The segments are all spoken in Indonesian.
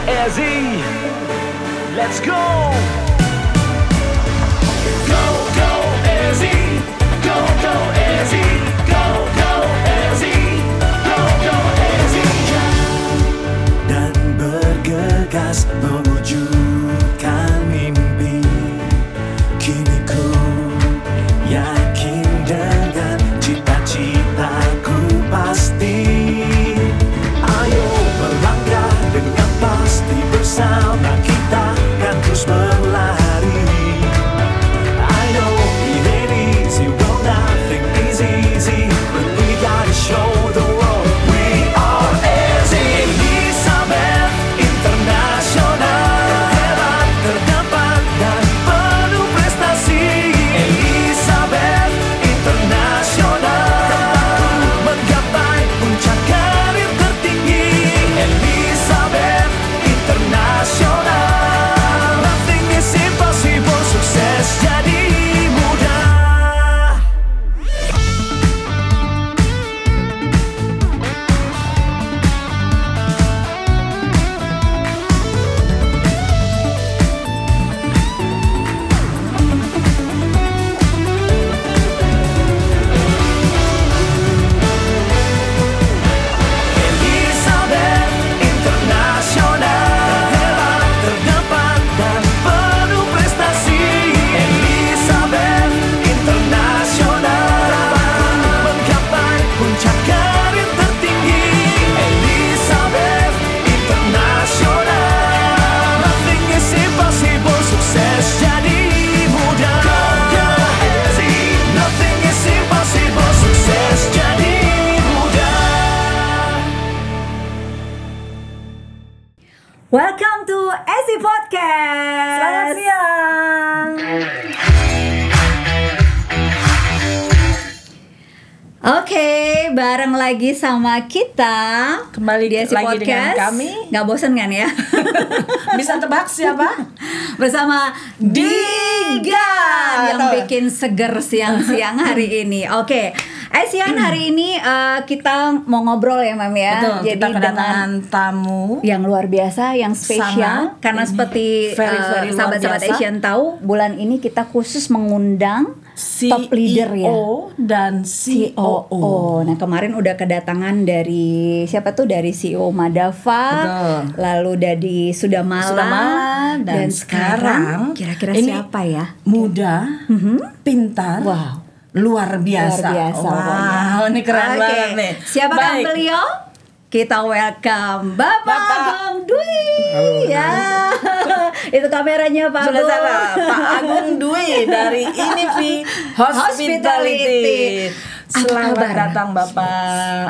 Ezzy, let's go. Go, go, Ezzy. Go, go, Ezzy. Go, go, Ezzy. Go, go, Ezzy. Dan bergegas mewujudkan mimpi. Kini ku yakin dengan cita-citaku pasti. Ayo melangkah dengan pasti, bersama kita kan terus berlari. I know it ain't easy, well nothing is easy, but we gotta show the world we are Ezzy. Elizabeth International, hebat, terdapat dan penuh prestasi. Elizabeth International, tempatku menggapai puncak karir tertinggi. Elizabeth International, nothing is impossible, sukses jadi mudah. Elizabeth International, hebat, terdapat dan penuh prestasi. Elizabeth International, tempatku menggapai puncak karir tertinggi. Elizabeth International, nothing is impossible, sukses jadi mudah. Ezzy, nothing is impossible, sukses jadi mudah. Welcome to Ezzy Podcast. Selamat siang. Oke, bareng lagi sama kita Kembali di Ezzy lagi dengan Podcast. kami. Nggak bosen kan ya? Bisa tebak siapa? Bersama Diga yang Tahu. bikin seger siang-siang hari ini. Oke, siang hari ini kita mau ngobrol ya, Mam ya. Betul, Jadi kita dengan kedatangan tamu. yang luar biasa, yang spesial. Sangat. Karena Ini seperti very, very luar sahabat-sahabat biasa. Asian tahu, bulan ini kita khusus mengundang top leader ya. CEO dan COO. Nah, kemarin udah kedatangan dari siapa tuh? Dari CEO Madava, Betul. lalu dari Sudamala, Dan sekarang kira-kira ini siapa ya? Muda, pintar, Wow. luar biasa. Luar biasa pokoknya. Wow, ini keren Oke, banget nih. siapakah Baik. beliau? Kita welcome Bapak Agung Dwi. Halo, Ya, itu kameranya Pak Sudah Agung. salah, Pak Agung Dwi dari Inivi Hospitality. Selamat kabar? datang Bapak.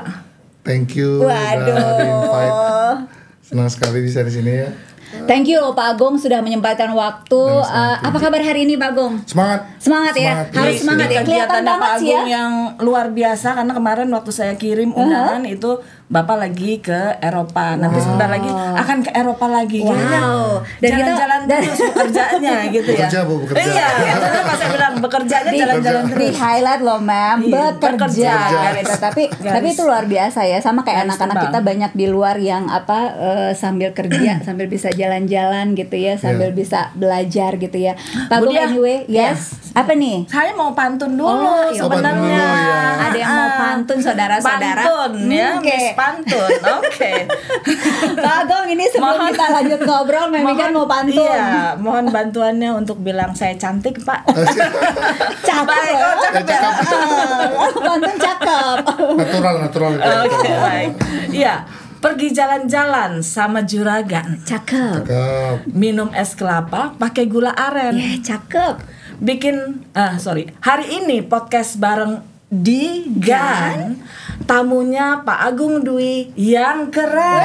Thank you Waduh. udah di-invite. Senang sekali bisa di sini ya. Thank you loh Pak Agung sudah menyempatkan waktu. Sama-sama. Apa kabar hari ini Pak Agung? Semangat. Semangat ya, harus Yes, semangat ya. yes. Kelihatan Kegiatan banget Pak sih ya. Agung yang luar biasa karena kemarin waktu saya kirim undangan itu Bapak lagi ke Eropa. Nanti sebentar lagi akan ke Eropa lagi. Wow. Kayaknya Dan kita- jalan-jalan terus pekerjaannya gitu ya. Bekerja, Bu, bekerja. Iya, karena pas saya bilang bekerjanya jalan-jalan Di terus. highlight loh Ma'am, Iya, bekerja. bekerja. Gitu. Tapi Garis. itu luar biasa ya, sama kayak Garis anak-anak terbang. kita banyak di luar yang sambil kerja, sambil bisa jalan-jalan gitu ya, sambil bisa belajar gitu ya. Pak Bu Agung Dia, anyway, yes. Apa nih? Saya mau pantun dulu Oh, ya sebenarnya. pantun dulu, ya. Ada yang mau pantun saudara-saudara? Pantun ya, Oke. Miss Pantun. Oke. Pak Agung ini sebelum Mohon- kita lanjut ngobrol, Memi kan mau pantun. Iya, mohon bantuannya untuk bilang saya cantik, Pak. Cakep Baik, loh. oh, cakep ya. Pantun cakep. Natural itu. Oke, baik. Iya, pergi jalan-jalan sama juragan. Cakep. Cakep. Minum es kelapa pakai gula aren. Ya, cakep. Hari ini podcast bareng Digan. Tamunya Pak Agung Dwi yang keren.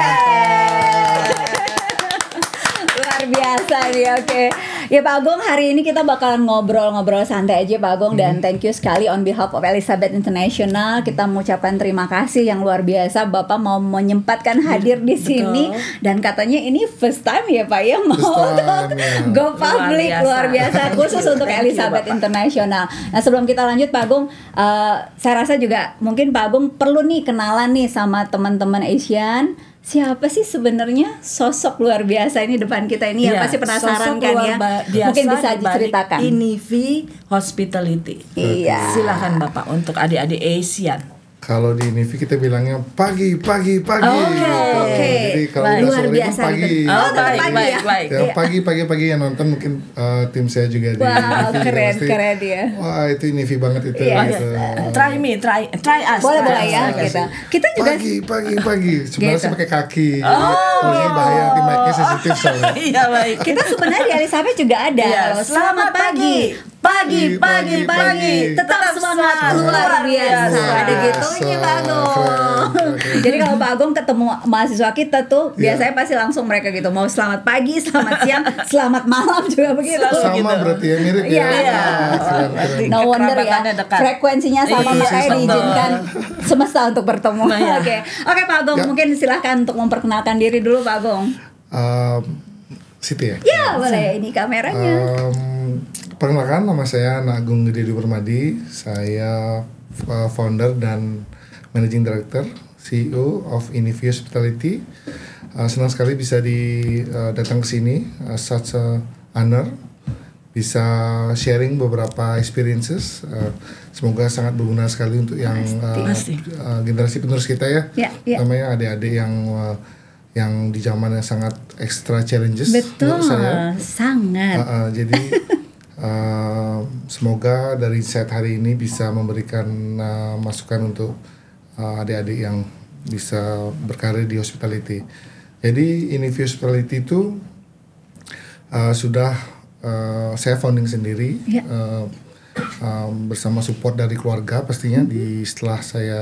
Luar biasa nih, oke. Ya Pak Agung, hari ini kita bakalan ngobrol-ngobrol santai aja Pak Agung. Dan thank you sekali on behalf of Elizabeth International. Kita mengucapkan terima kasih yang luar biasa Bapak mau menyempatkan hadir di sini. Dan katanya ini first time ya Pak ya, mau First time, untuk ya. go public, luar biasa, khusus untuk Thank you, Elizabeth Bapak. International. Nah sebelum kita lanjut Pak Agung, saya rasa juga mungkin Pak Agung perlu nih kenalan nih sama teman-teman Asian. siapa sih sebenarnya sosok luar biasa ini depan kita ini ya, Iya, pasti penasaran sosok kan luar ya. biasa Mungkin bisa di balik diceritakan. Inivi Hospitality. Iya. Silakan Bapak untuk adik-adik Asian. Kalau di Nivi kita bilangnya pagi. Oke. Jadi kalau Baik. udah Luar sore biasa itu pagi. gitu. Oh, tetap baik, pagi baik, ya. baik. Ya, pagi yang nonton mungkin tim saya juga di Wow, Nivi keren pasti, keren ya. Wah itu Nivi banget itu. Yes. gitu. Try us. Boleh Try ya us. gitu. Kita juga Pagi. Sebenarnya Gitu. saya pakai kaki. Kalau saya bahaya nanti mic-nya sensitif soalnya. Iya baik. kita sebenarnya di Elizabeth juga ada. Iya, loh. selamat pagi. Pagi. Tetap semangat luar biasa. Ada gitunya Pak Agung. Jadi kalau Pak Agung ketemu mahasiswa kita tuh Iya. biasanya pasti langsung mereka gitu mau selamat pagi, selamat siang, selamat malam juga begitu. Selalu Sama gitu. berarti ya, mirip Iya. ya. Iya. Keren. No wonder ya Kekerabatannya dekat. frekuensinya sama, Iya, makanya betul. diizinkan semesta untuk bertemu. Nah, ya. Oke Pak Agung, Ya. mungkin silahkan untuk memperkenalkan diri dulu Pak Agung. Siti ya. Ya boleh, ini kameranya. Perkenalkan, nama saya Agung Gede Permadi. Saya founder dan managing director, CEO of Inivi Hospitality. Senang sekali bisa datang ke sini, such a honor. Bisa sharing beberapa experiences. Semoga sangat berguna sekali untuk yang Pasti. generasi penerus kita ya. Ya. Namanya adik-adik yang di zaman yang sangat extra challenges Betul, menurut saya. sangat. Jadi semoga dari insight hari ini bisa memberikan masukan untuk adik-adik yang bisa berkarir di hospitality. Jadi Inivi Hospitality itu sudah saya founding sendiri Ya. bersama support dari keluarga pastinya setelah saya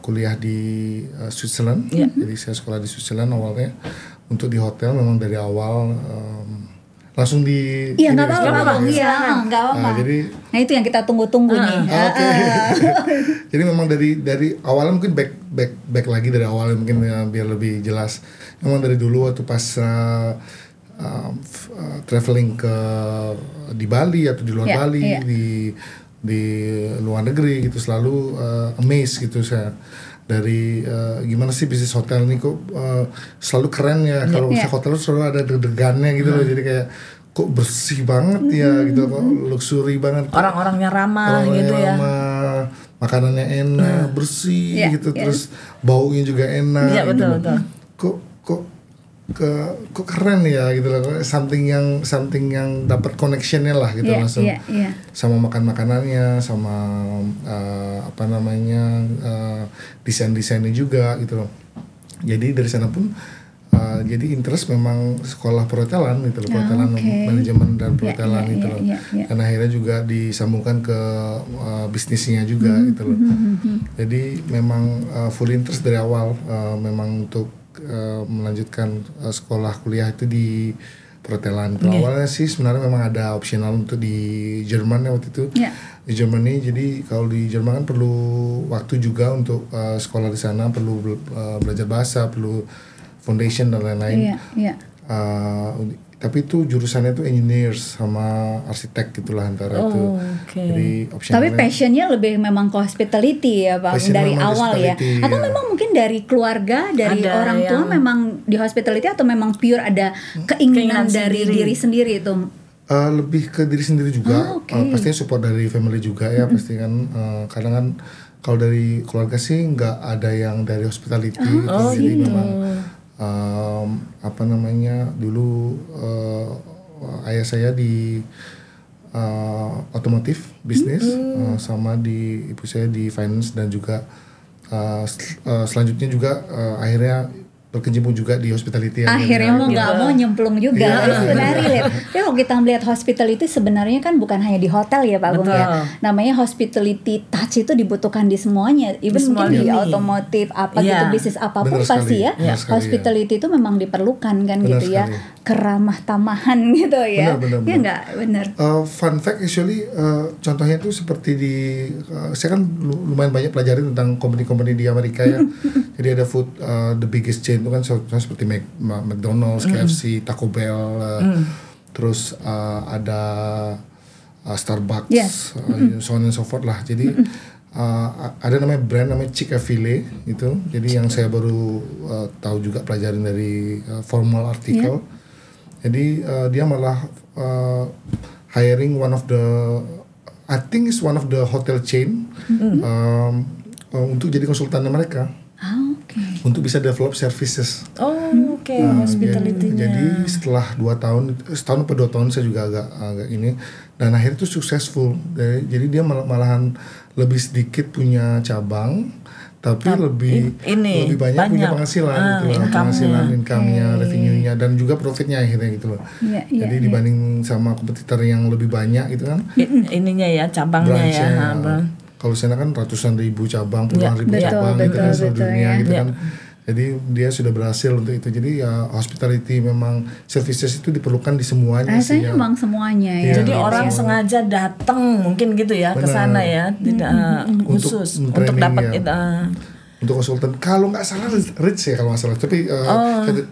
kuliah di Switzerland. Jadi saya sekolah di Switzerland awalnya untuk di hotel memang dari awal langsung di Iya ini nggak apa-apa disebut Bang, ya. iya nggak apa-apa. Jadi- Nah itu yang kita tunggu-tunggu nih. Oke. Jadi memang dari awalnya mungkin back lagi dari awal mungkin biar lebih jelas. Memang dari dulu waktu pas traveling di Bali atau di luar Iya, Bali iya. di luar negeri gitu selalu amazed gitu saya dari gimana sih bisnis hotel ini kok selalu keren ya kalau Iya. misalnya hotel selalu ada deg-degannya gitu loh jadi kayak kok bersih banget ya gitu kok luxury banget Orang-orangnya ramah Orang-orangnya gitu ya. ramah, makanannya enak bersih Iya, gitu iya. terus baunya juga enak Iya, gitu. betul. Kok keren ya gitu loh something yang dapat connectionnya lah gitu Iya, langsung iya. sama makanannya sama desainnya juga gitu loh jadi dari sana pun jadi interest memang sekolah perhotelan gitu loh perhotelan oke. manajemen dan perhotelan Iya, gitu iya, loh iya, iya. dan akhirnya juga disambungkan ke bisnisnya juga gitu loh jadi memang full interest dari awal memang untuk melanjutkan sekolah kuliah itu di perhotelan. Awalnya sih sebenarnya memang ada opsional untuk di Jerman ya waktu itu. Iya. Di Germany jadi kalau di Jerman kan perlu waktu juga untuk sekolah di sana, perlu belajar bahasa, perlu foundation dan lain-lain. Iya. Tapi itu jurusannya itu engineers sama arsitek gitulah antara itu. Oke. Jadi Tapi opsionalnya passionnya lebih memang ke hospitality ya Bang Passion dari memang awal ya. hospitality, Atau ya. memang mungkin dari keluarga, dari Ada orang tua yang- memang di hospitality atau memang pure ada keinginan Keinginan dari sendiri. diri sendiri itu. Lebih ke diri sendiri juga, oke. pastinya support dari family juga ya, pasti kan. Kadang kan kalau dari keluarga sih nggak ada yang dari hospitality, gitu. Jadi memang dulu ayah saya di otomotif bisnis, sama di ibu saya di finance dan juga selanjutnya juga akhirnya berkecimpung juga di hospitality ya. Akhirnya mau nggak mau nyemplung juga. Iya. Tapi sebenarnya relate. Tapi kalau kita melihat hospitality sebenarnya kan bukan hanya di hotel ya Pak Agung Betul. ya. Namanya hospitality touch itu dibutuhkan di semuanya. Even Semua mungkin di lini. otomotif apa Iya. gitu bisnis apapun Benar pasti sekali. ya. Benar sekali, Hospitality itu memang diperlukan kan Benar gitu ya. sekali. Keramah tamahan gitu ya. Benar, Iya nggak benar. Fun fact actually contohnya itu seperti saya kan lumayan banyak pelajari tentang company-company di Amerika ya. Jadi ada food the biggest chain itu kan seperti McDonald's, KFC, Taco Bell, terus ada Starbucks, Yes. so on and so forth lah. Jadi ada namanya brand namanya Chick-fil-A itu. Jadi yang saya baru tahu juga pelajarin dari formal artikel. Jadi dia malah hiring one of the, I think is one of the hotel chain untuk jadi konsultannya mereka. Oke. Untuk bisa develop services. Oke, hospitality-nya. Jadi setelah 2 tahun, setahun atau 2 tahun saya juga agak ini, dan akhirnya itu successful. Jadi dia malahan lebih sedikit punya cabang, tapi lebih banyak punya penghasilan gitu loh, penghasilan, income-nya, revenue-nya, dan juga profitnya akhirnya gitu loh. Jadi dibanding sama kompetitor yang lebih banyak gitu kan. Ininya ya, cabangnya ya. Kalau sana kan ratusan ribu cabang, puluhan ribu cabang gitu kan seluruh dunia gitu kan. Jadi dia sudah berhasil untuk itu. Jadi ya hospitality memang services itu diperlukan di semuanya sih. Rasanya memang semuanya ya. Jadi orang sengaja datang mungkin gitu ya ke sana ya, tidak khusus untuk dapat itu. Untuk konsultan, kalau nggak salah Rich ya kalau nggak salah, tapi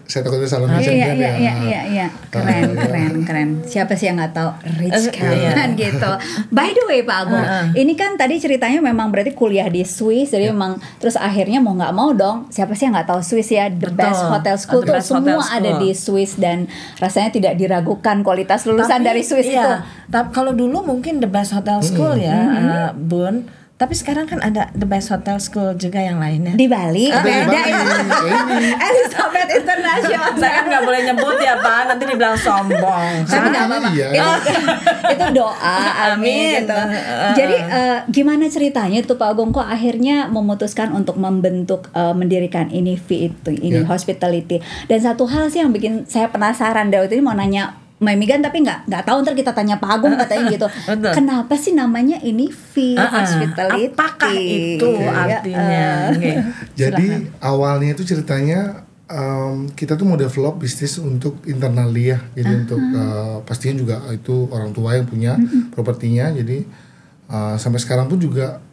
saya takutnya salah mention Iya. Keren. Siapa sih yang nggak tahu Rich kan gitu. By the way Pak Agung, ini kan tadi ceritanya memang berarti kuliah di Swiss, jadi memang terus akhirnya mau nggak mau dong, siapa sih yang nggak tahu Swiss ya, the best hotel school tuh semua ada di Swiss dan rasanya tidak diragukan kualitas lulusan dari Swiss itu. Tapi kalau dulu mungkin the best hotel school ya, Bun. Tapi sekarang kan ada the best hotel school juga yang lainnya. Di Bali, beda ya. Elizabeth International. Saya kan nggak boleh nyebut ya Pak, nanti dibilang sombong. Tapi nggak apa-apa. Itu doa, amin gitu. Jadi gimana ceritanya tuh Pak Agung kok akhirnya memutuskan untuk mendirikan Inifi itu, ini hospitality. Dan satu hal sih yang bikin saya penasaran, Daud ini mau nanya Megan tapi nggak tahu, ntar kita tanya Pak Agung katanya gitu. Kenapa sih namanya Inifi Hospitality? Apakah itu artinya? Jadi awalnya itu ceritanya kita tuh mau develop bisnis untuk internali ya. Jadi untuk pastinya juga itu orang tua yang punya propertinya. Jadi sampai sekarang pun juga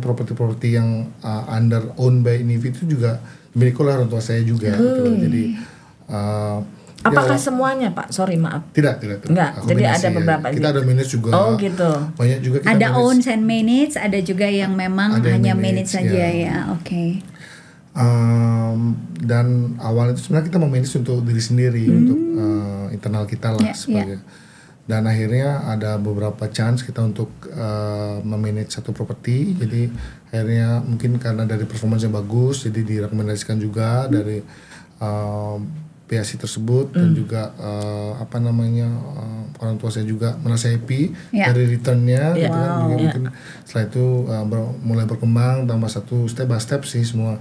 properti yang under owned by Inifi itu juga dimiliki oleh orang tua saya juga. Gitu. Jadi apakah semuanya Pak? Sorry maaf. Tidak. Enggak. Jadi ada beberapa. Kita ada manage juga. Oh gitu. Banyak juga kita ada owns and manage, ada juga yang memang hanya manage saja ya. Oke. Dan awal itu sebenarnya kita memanage untuk diri sendiri, untuk internal kita lah sebagai. Dan akhirnya ada beberapa chance kita untuk memanage satu properti. Jadi akhirnya mungkin karena dari performance yang bagus, jadi direkomendasikan juga dari PSI tersebut dan juga orang tua saya juga merasa happy dari returnnya gitu kan. Juga mungkin setelah itu mulai berkembang tambah satu step by step sih. Semua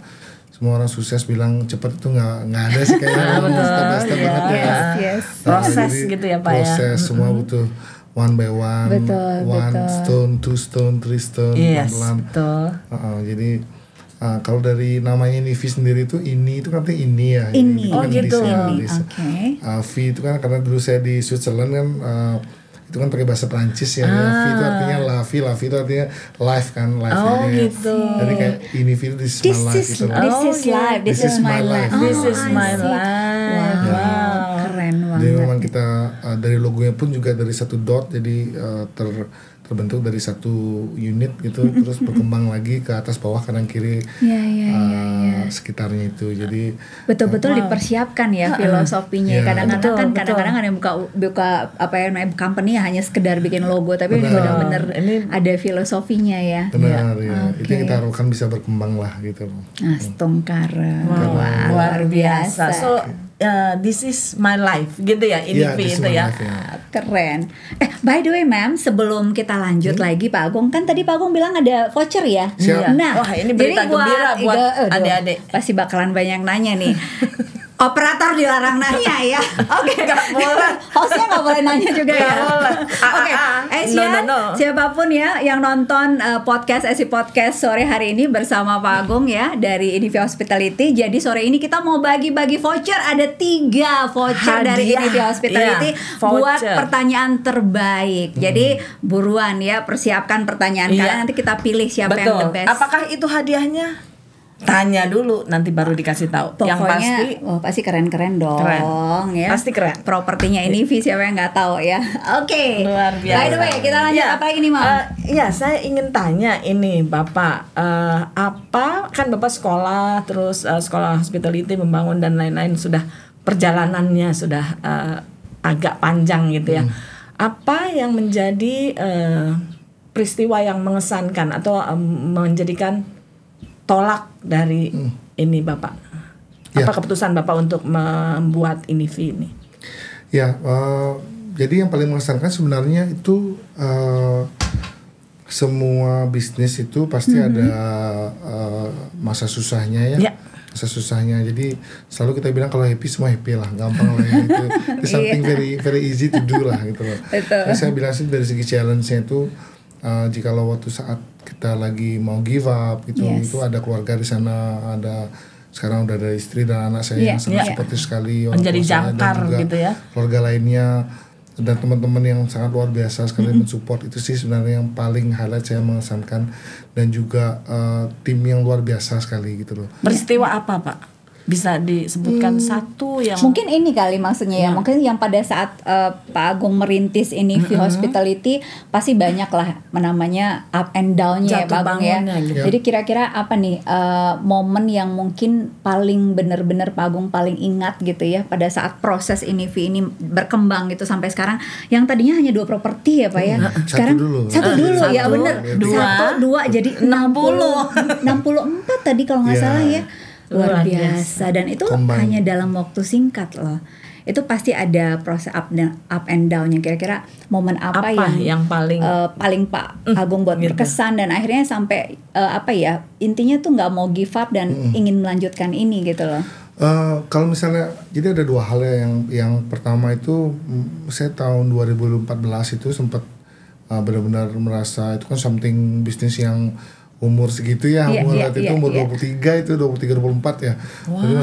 orang sukses bilang cepat itu nggak ada sih kayaknya. Step by step banget ya. Proses gitu ya Pak ya. Proses semua butuh one by one, stone, 2 stone, 3 stone, pelan-pelan. Jadi kalau dari namanya Inifi sendiri itu itu kan artinya ini ya. Ini. Kan gitu. Oke. V itu kan karena dulu saya di Switzerland kan itu kan pakai bahasa Prancis ya. V itu artinya la vie itu artinya life kan, life. Gitu. Jadi kayak Inifi itu this is my life gitu. This is my life. This is my life. Wow. Keren banget. Jadi memang kita dari logonya pun juga dari satu dot, jadi terbentuk dari satu unit gitu, terus berkembang lagi ke atas bawah kanan kiri sekitarnya itu. Jadi betul-betul dipersiapkan ya filosofinya. Kadang-kadang ada yang buka company hanya sekedar bikin logo, tapi benar-benar ada filosofinya ya. Benar ya. Itu yang kita harapkan bisa berkembang lah gitu. Astungkara. Luar biasa. So this is my life gitu ya, Inifi itu ya. Keren. By the way ma'am, sebelum kita lanjut lagi Pak Agung, kan tadi Pak Agung bilang ada voucher ya. Nah, wah ini berita gembira buat adik-adik. Pasti bakalan banyak nanya nih. Operator dilarang nanya ya. Oke, nggak boleh. Hostnya nggak boleh nanya juga ya. Oke, siapapun ya yang nonton podcast Podcast sore hari ini bersama Pak Agung ya dari Inifi Hospitality. Jadi sore ini kita mau bagi-bagi voucher. Ada 3 voucher dari Inifi Hospitality buat pertanyaan terbaik. Jadi buruan ya, persiapkan pertanyaan kalian, nanti kita pilih siapa yang the best. Apakah itu hadiahnya? tanya dulu nanti baru dikasih tahu. Yang Pokoknya, pasti pasti keren-keren dong, Keren. ya. Pasti keren. Propertinya ini siapa yang nggak tahu ya? Oke. Luar biasa. By the way, kita lanjut apa lagi nih, Mam? Ya, saya ingin tanya ini Bapak, apa kan Bapak sekolah terus sekolah hospitality membangun dan lain-lain, sudah perjalanannya sudah agak panjang gitu ya. Apa yang menjadi peristiwa yang mengesankan atau menjadikan tolak dari ini Bapak? Ya. Apa keputusan Bapak untuk membuat INIVI ini? Ya, jadi yang paling mengesankan sebenarnya itu semua bisnis itu pasti ada masa susahnya ya. Masa susahnya. Jadi selalu kita bilang kalau happy semua happy lah, gampang lah ya. Itu something very easy to do lah gitu loh. Nah, saya bilang sih dari segi challenge-nya itu jikalau waktu saat kita lagi mau give up gitu, itu ada keluarga di sana, ada sekarang udah ada istri dan anak saya yang sangat suportif sekali, menjadi jangkar gitu ya, keluarga lainnya dan teman-teman yang sangat luar biasa sekali mensupport. Itu sih sebenarnya yang paling highlight saya mengesankan, dan juga tim yang luar biasa sekali gitu loh. Peristiwa apa Pak? Bisa disebutkan satu yang Mungkin ini kali maksudnya ya, mungkin yang pada saat Pak Agung merintis ini hospitality pasti banyak lah namanya up and down-nya ya Pak Agung ya. Gitu. Jadi kira-kira apa nih momen yang mungkin paling benar-benar Pak Agung paling ingat gitu ya pada saat proses INIVI ini berkembang gitu sampai sekarang, yang tadinya hanya 2 properti ya Pak ya. Sekarang satu dulu ya benar. 2 jadi 64 tadi kalau nggak salah ya. Luar biasa, dan itu hanya dalam waktu singkat loh. Itu pasti ada proses up and down-nya. Kira-kira momen apa yang paling Pak Agung buat berkesan dan akhirnya sampai intinya tuh nggak mau give up dan ingin melanjutkan ini gitu loh. Kalau misalnya, jadi ada 2 hal ya. Yang pertama itu saya tahun 2014 itu sempat benar-benar merasa itu kan something bisnis yang umur segitu ya, umur 23 itu 23-24 ya. Jadi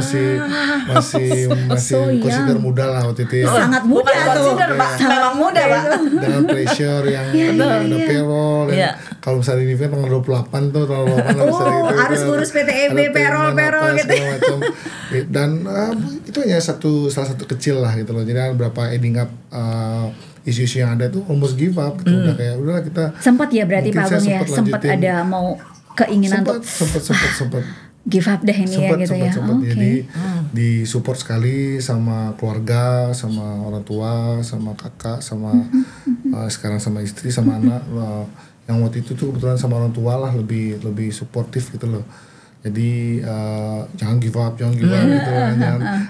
masih consider muda lah waktu itu ya. Sangat muda tuh. Memang muda Pak. Dengan pressure yang ada payroll dan kalau misalnya ini kan tanggal 28 tuh tanggal 28 harus ngurus PTEB, payroll gitu. Dan itu hanya salah satu kecil lah gitu loh. Jadi ada beberapa ending up isu-isu yang ada tuh almost give up gitu. Udah kayak udahlah kita sempat ya berarti Pak Agung ya, sempat ada mau keinginan untuk sempat give up deh ini ya gitu ya. Jadi di support sekali sama keluarga, sama orang tua, sama kakak, sama sekarang sama istri, sama anak. Yang waktu itu tuh kebetulan sama orang tua lah lebih suportif gitu loh. Jadi jangan give up gitu.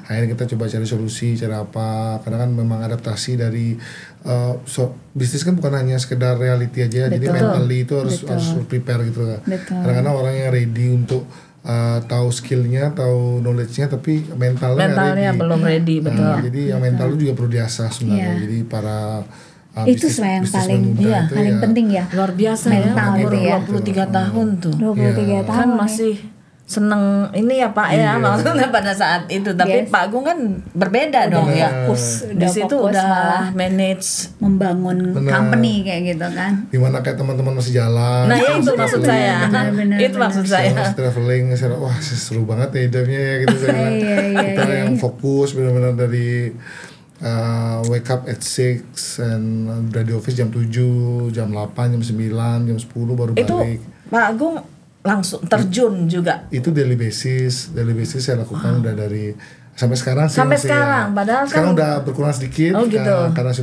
Akhirnya kita coba cari solusi, cara apa, karena kan memang adaptasi dari bisnis kan bukan hanya sekedar reality aja. Jadi mentally itu harus prepare gitu kan. Karena orang yang ready untuk tahu skillnya, tahu knowledge-nya, tapi mentalnya belum ready, betul. Jadi yang mental juga perlu diasah sebenarnya. Jadi para itu yang paling penting ya. Luar biasa mental ya, umur gitu ya. 23 tahun tuh. 23 tahun kan masih seneng ini ya Pak ya, maksudnya pada saat itu. Tapi Pak Agung kan berbeda dong ya. Di situ udah manage, membangun company kayak gitu kan. Dimana kayak teman-teman masih jalan. Nah ya itu maksud saya. Itu maksud saya. Masih traveling, saya wah seru banget ya hidupnya ya gitu. Kita yang fokus benar-benar dari wake up at 6 and udah di office jam 7, jam 8, jam 9, jam 10 baru balik. Itu Pak Agung langsung terjun juga. Itu daily basis saya lakukan udah dari sampai sekarang sih. Sampai sekarang, padahal sekarang kan udah berkurang sedikit. Oh gitu. Karena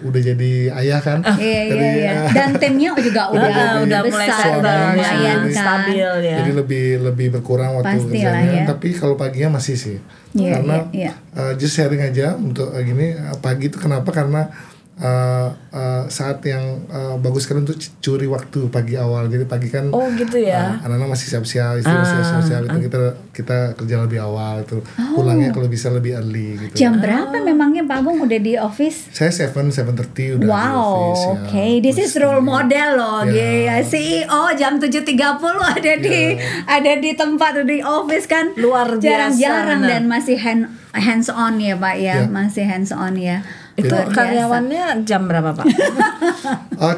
udah jadi ayah kan. Iya. Dan timnya juga udah mulai besar, lumayan kan. Stabil ya. Jadi lebih berkurang waktu kerjanya. Tapi kalau paginya masih sih. Karena just sharing aja untuk gini, pagi itu kenapa? Karena saat yang bagus sekali untuk curi waktu pagi awal. Jadi pagi kan gitu ya. anak-anak masih siap-siap, istri masih siap-siap, itu kita kerja lebih awal itu. Pulangnya kalau bisa lebih early gitu. Jam berapa memangnya Pak Agung udah di office? Saya 7:30 udah di office ya. Okay. This is role model loh. CEO jam 7:30 ada di tempat di office kan. Luar biasa. Jarang-jarang dan masih hands on ya Pak ya, masih hands on ya. Itu Luar biasa. karyawannya jam berapa Pak?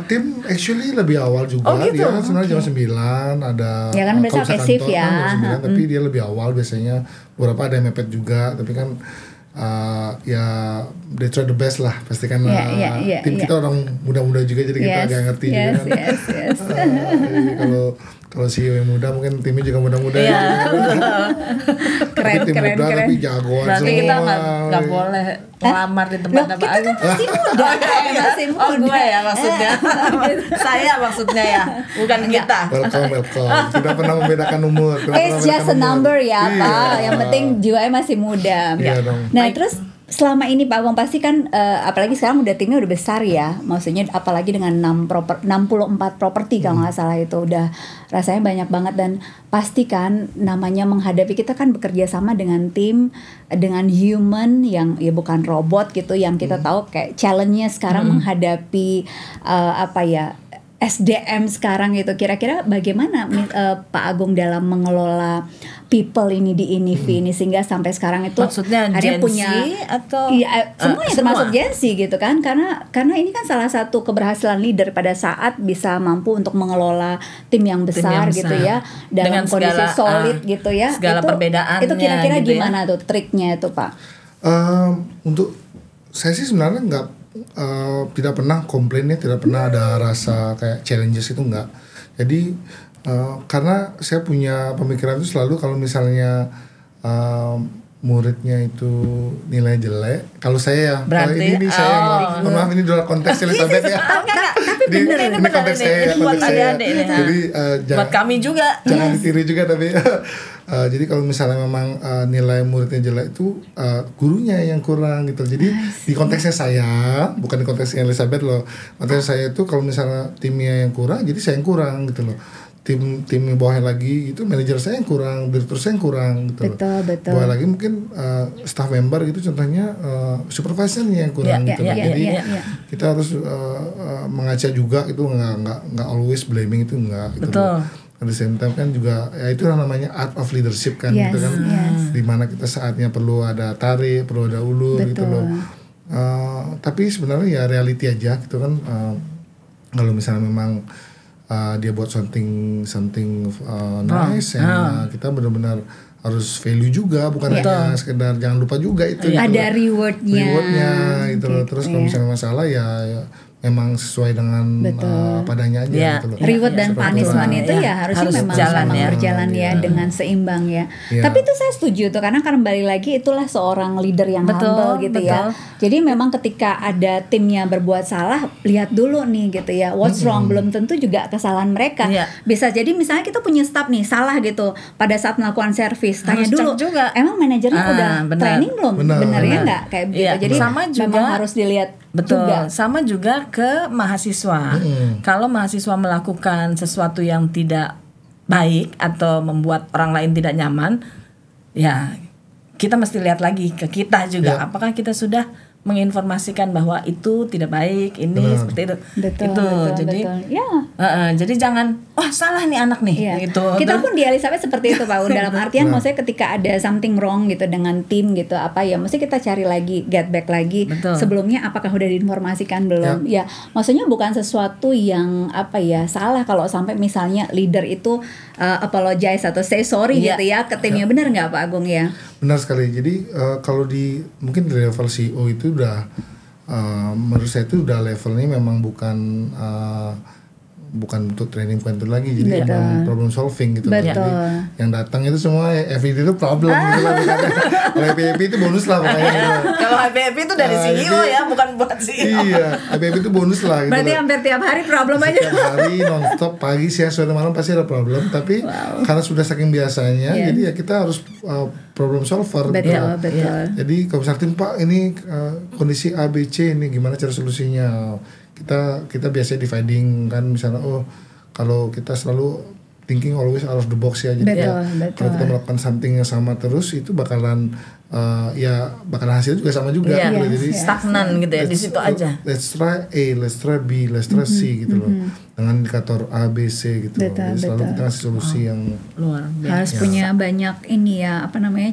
Tim actually lebih awal juga. Oh, gitu? Dia kan sebenarnya jam 9 ada. Ya kan biasa kalau pakai misalkan shift kantor ya. kan jam 9, tapi dia lebih awal biasanya. Beberapa ada yang mepet juga, tapi kan ya they try the best lah. Pastikan tim kita orang muda-muda juga, jadi kita agak ngerti juga kan. Yes. Jadi kalau CEO yang muda mungkin timnya juga muda-muda. Iya, Keren, Tim keren, muda keren. tapi jagoan Berarti semua. kita nggak boleh ngelamar di tempat Loh, apa kita kan masih muda. Masih muda. Oh gue ya maksudnya. Saya maksudnya ya, bukan kita. Welcome. Tidak pernah membedakan umur. Tidak pernah It's just a membedakan umur. number ya Iya. Pak. Yang penting jiwanya masih muda. Iya dong. Nah terus selama ini Pak Agung pasti kan apalagi sekarang udah timnya udah besar ya. Maksudnya apalagi dengan 64 properti kalau nggak salah itu udah rasanya banyak banget, dan pasti kan namanya menghadapi, kita kan bekerja sama dengan tim, dengan human yang ya bukan robot gitu, yang kita tahu kayak challenge-nya sekarang menghadapi SDM sekarang gitu. Kira-kira bagaimana Pak Agung dalam mengelola people ini di INIVI ini sehingga sampai sekarang itu Maksudnya akhirnya Gen Z atau iya, semuanya semua? termasuk Gen Z gitu kan, karena ini kan salah satu keberhasilan leader pada saat bisa mampu untuk mengelola tim yang besar, gitu ya dalam Dengan kondisi segala, solid gitu ya. segala perbedaannya itu kira-kira gitu ya. gimana tuh triknya itu Pak? Untuk saya sih sebenarnya tidak pernah komplain ya, tidak pernah ada rasa kayak challenges, itu enggak. Jadi karena saya punya pemikiran itu selalu kalau misalnya muridnya itu nilai jelek, kalau saya ya, Berarti, kalau ini saya mohon maaf ini dalam konteks Elizabeth ya. Tapi Ini- bener, ini bener konteks ini. saya, Ini buat konteks saya. adik-adik nih. Jadi Buat kami juga. jangan ditiru juga tapi jadi kalau misalnya memang nilai muridnya jelek itu gurunya yang kurang gitu. Jadi di konteksnya saya, bukan di konteksnya Elizabeth loh. Konteksnya saya itu kalau misalnya timnya yang kurang, jadi saya yang kurang gitu loh. Tim bawahnya lagi itu manajer saya yang kurang, direktur saya yang kurang gitu loh. Betul. Bawah lagi mungkin staff member gitu, contohnya supervisornya yang kurang gitu loh. Jadi kita harus mengaca juga, itu nggak always blaming, itu nggak gitu Betul. loh. At the same time kan juga ya itu namanya art of leadership kan, gitu kan, dimana kita saatnya perlu ada tarik, perlu ada ulur gitu loh. Tapi sebenarnya ya reality aja gitu kan. Kalau misalnya memang dia buat something nice, kita benar-benar harus value juga, bukan hanya sekedar, jangan lupa juga itu gitu Ada loh. rewardnya gitu loh. Terus kalau misalnya masalah ya memang sesuai dengan padanya aja gitu loh. Reward dan Seperti punishment itu. itu ya harusnya harus memang jalan sama ya. berjalan ya dengan seimbang ya. Iya. Tapi itu saya setuju tuh, karena kembali lagi itulah seorang leader yang humble gitu ya. Jadi memang ketika ada timnya berbuat salah, lihat dulu nih gitu ya, what's wrong, belum tentu juga kesalahan mereka. Iya. Bisa jadi misalnya kita punya staff nih salah gitu pada saat melakukan servis, tanya Harus dulu cek juga. emang manajernya udah benar. training belum, Benar. bener ya nggak kayak begitu. Iya, Jadi sama juga- memang harus dilihat Betul, juga. sama juga ke mahasiswa. Kalau mahasiswa melakukan sesuatu yang tidak baik atau membuat orang lain tidak nyaman, ya kita mesti lihat lagi ke kita juga. Apakah kita sudah menginformasikan bahwa itu tidak baik, ini seperti itu. Betul, jadi betul. Ya. jadi jangan wah salah nih anak nih Iya. gitu. Kita pun di Elizabeth seperti itu Pak Un. Dalam artian maksudnya ketika ada something wrong gitu dengan tim gitu apa ya, mesti kita cari lagi, get back lagi. Betul. Sebelumnya apakah udah diinformasikan belum? Ya, maksudnya bukan sesuatu yang apa ya salah kalau sampai misalnya leader itu apologize atau say sorry gitu ya ke timnya. Benar nggak Pak Agung ya? Benar sekali. Jadi kalau mungkin di level CEO itu udah menurut saya itu udah levelnya memang bukan untuk training, bukan itu lagi, jadi Betul. emang problem solving gitu. Betul. Jadi yang datang itu semua everyday itu problem gitu lah. Kalau happy itu bonus lah pokoknya gitu. Kalau HPP itu dari CEO jadi- ya, bukan buat CEO. Iya, happy itu bonus lah gitu. Berarti loh. hampir tiap hari problem aja. Setiap hari nonstop, pagi, siang, sore, malam pasti ada problem. Tapi karena sudah saking biasanya, jadi ya kita harus problem solver. gitu. Betul. Jadi kalau misalnya tim Pak ini kondisi A, B, C ini gimana cara solusinya? Kita biasanya dividing kan, misalnya kalau kita selalu thinking always out of the box ya. Jadi Betul. kalau kita melakukan something yang sama terus itu bakalan ya bakal hasil juga sama juga Iya, gitu. Jadi stagnan gitu ya, di situ aja. Let's try A, let's try B, let's try C gitu loh. Dengan indikator A, B, C gitu loh. Betul, Jadi selalu betul. kita kasih solusi yang Luar biasa. Harus punya banyak ini ya, apa namanya,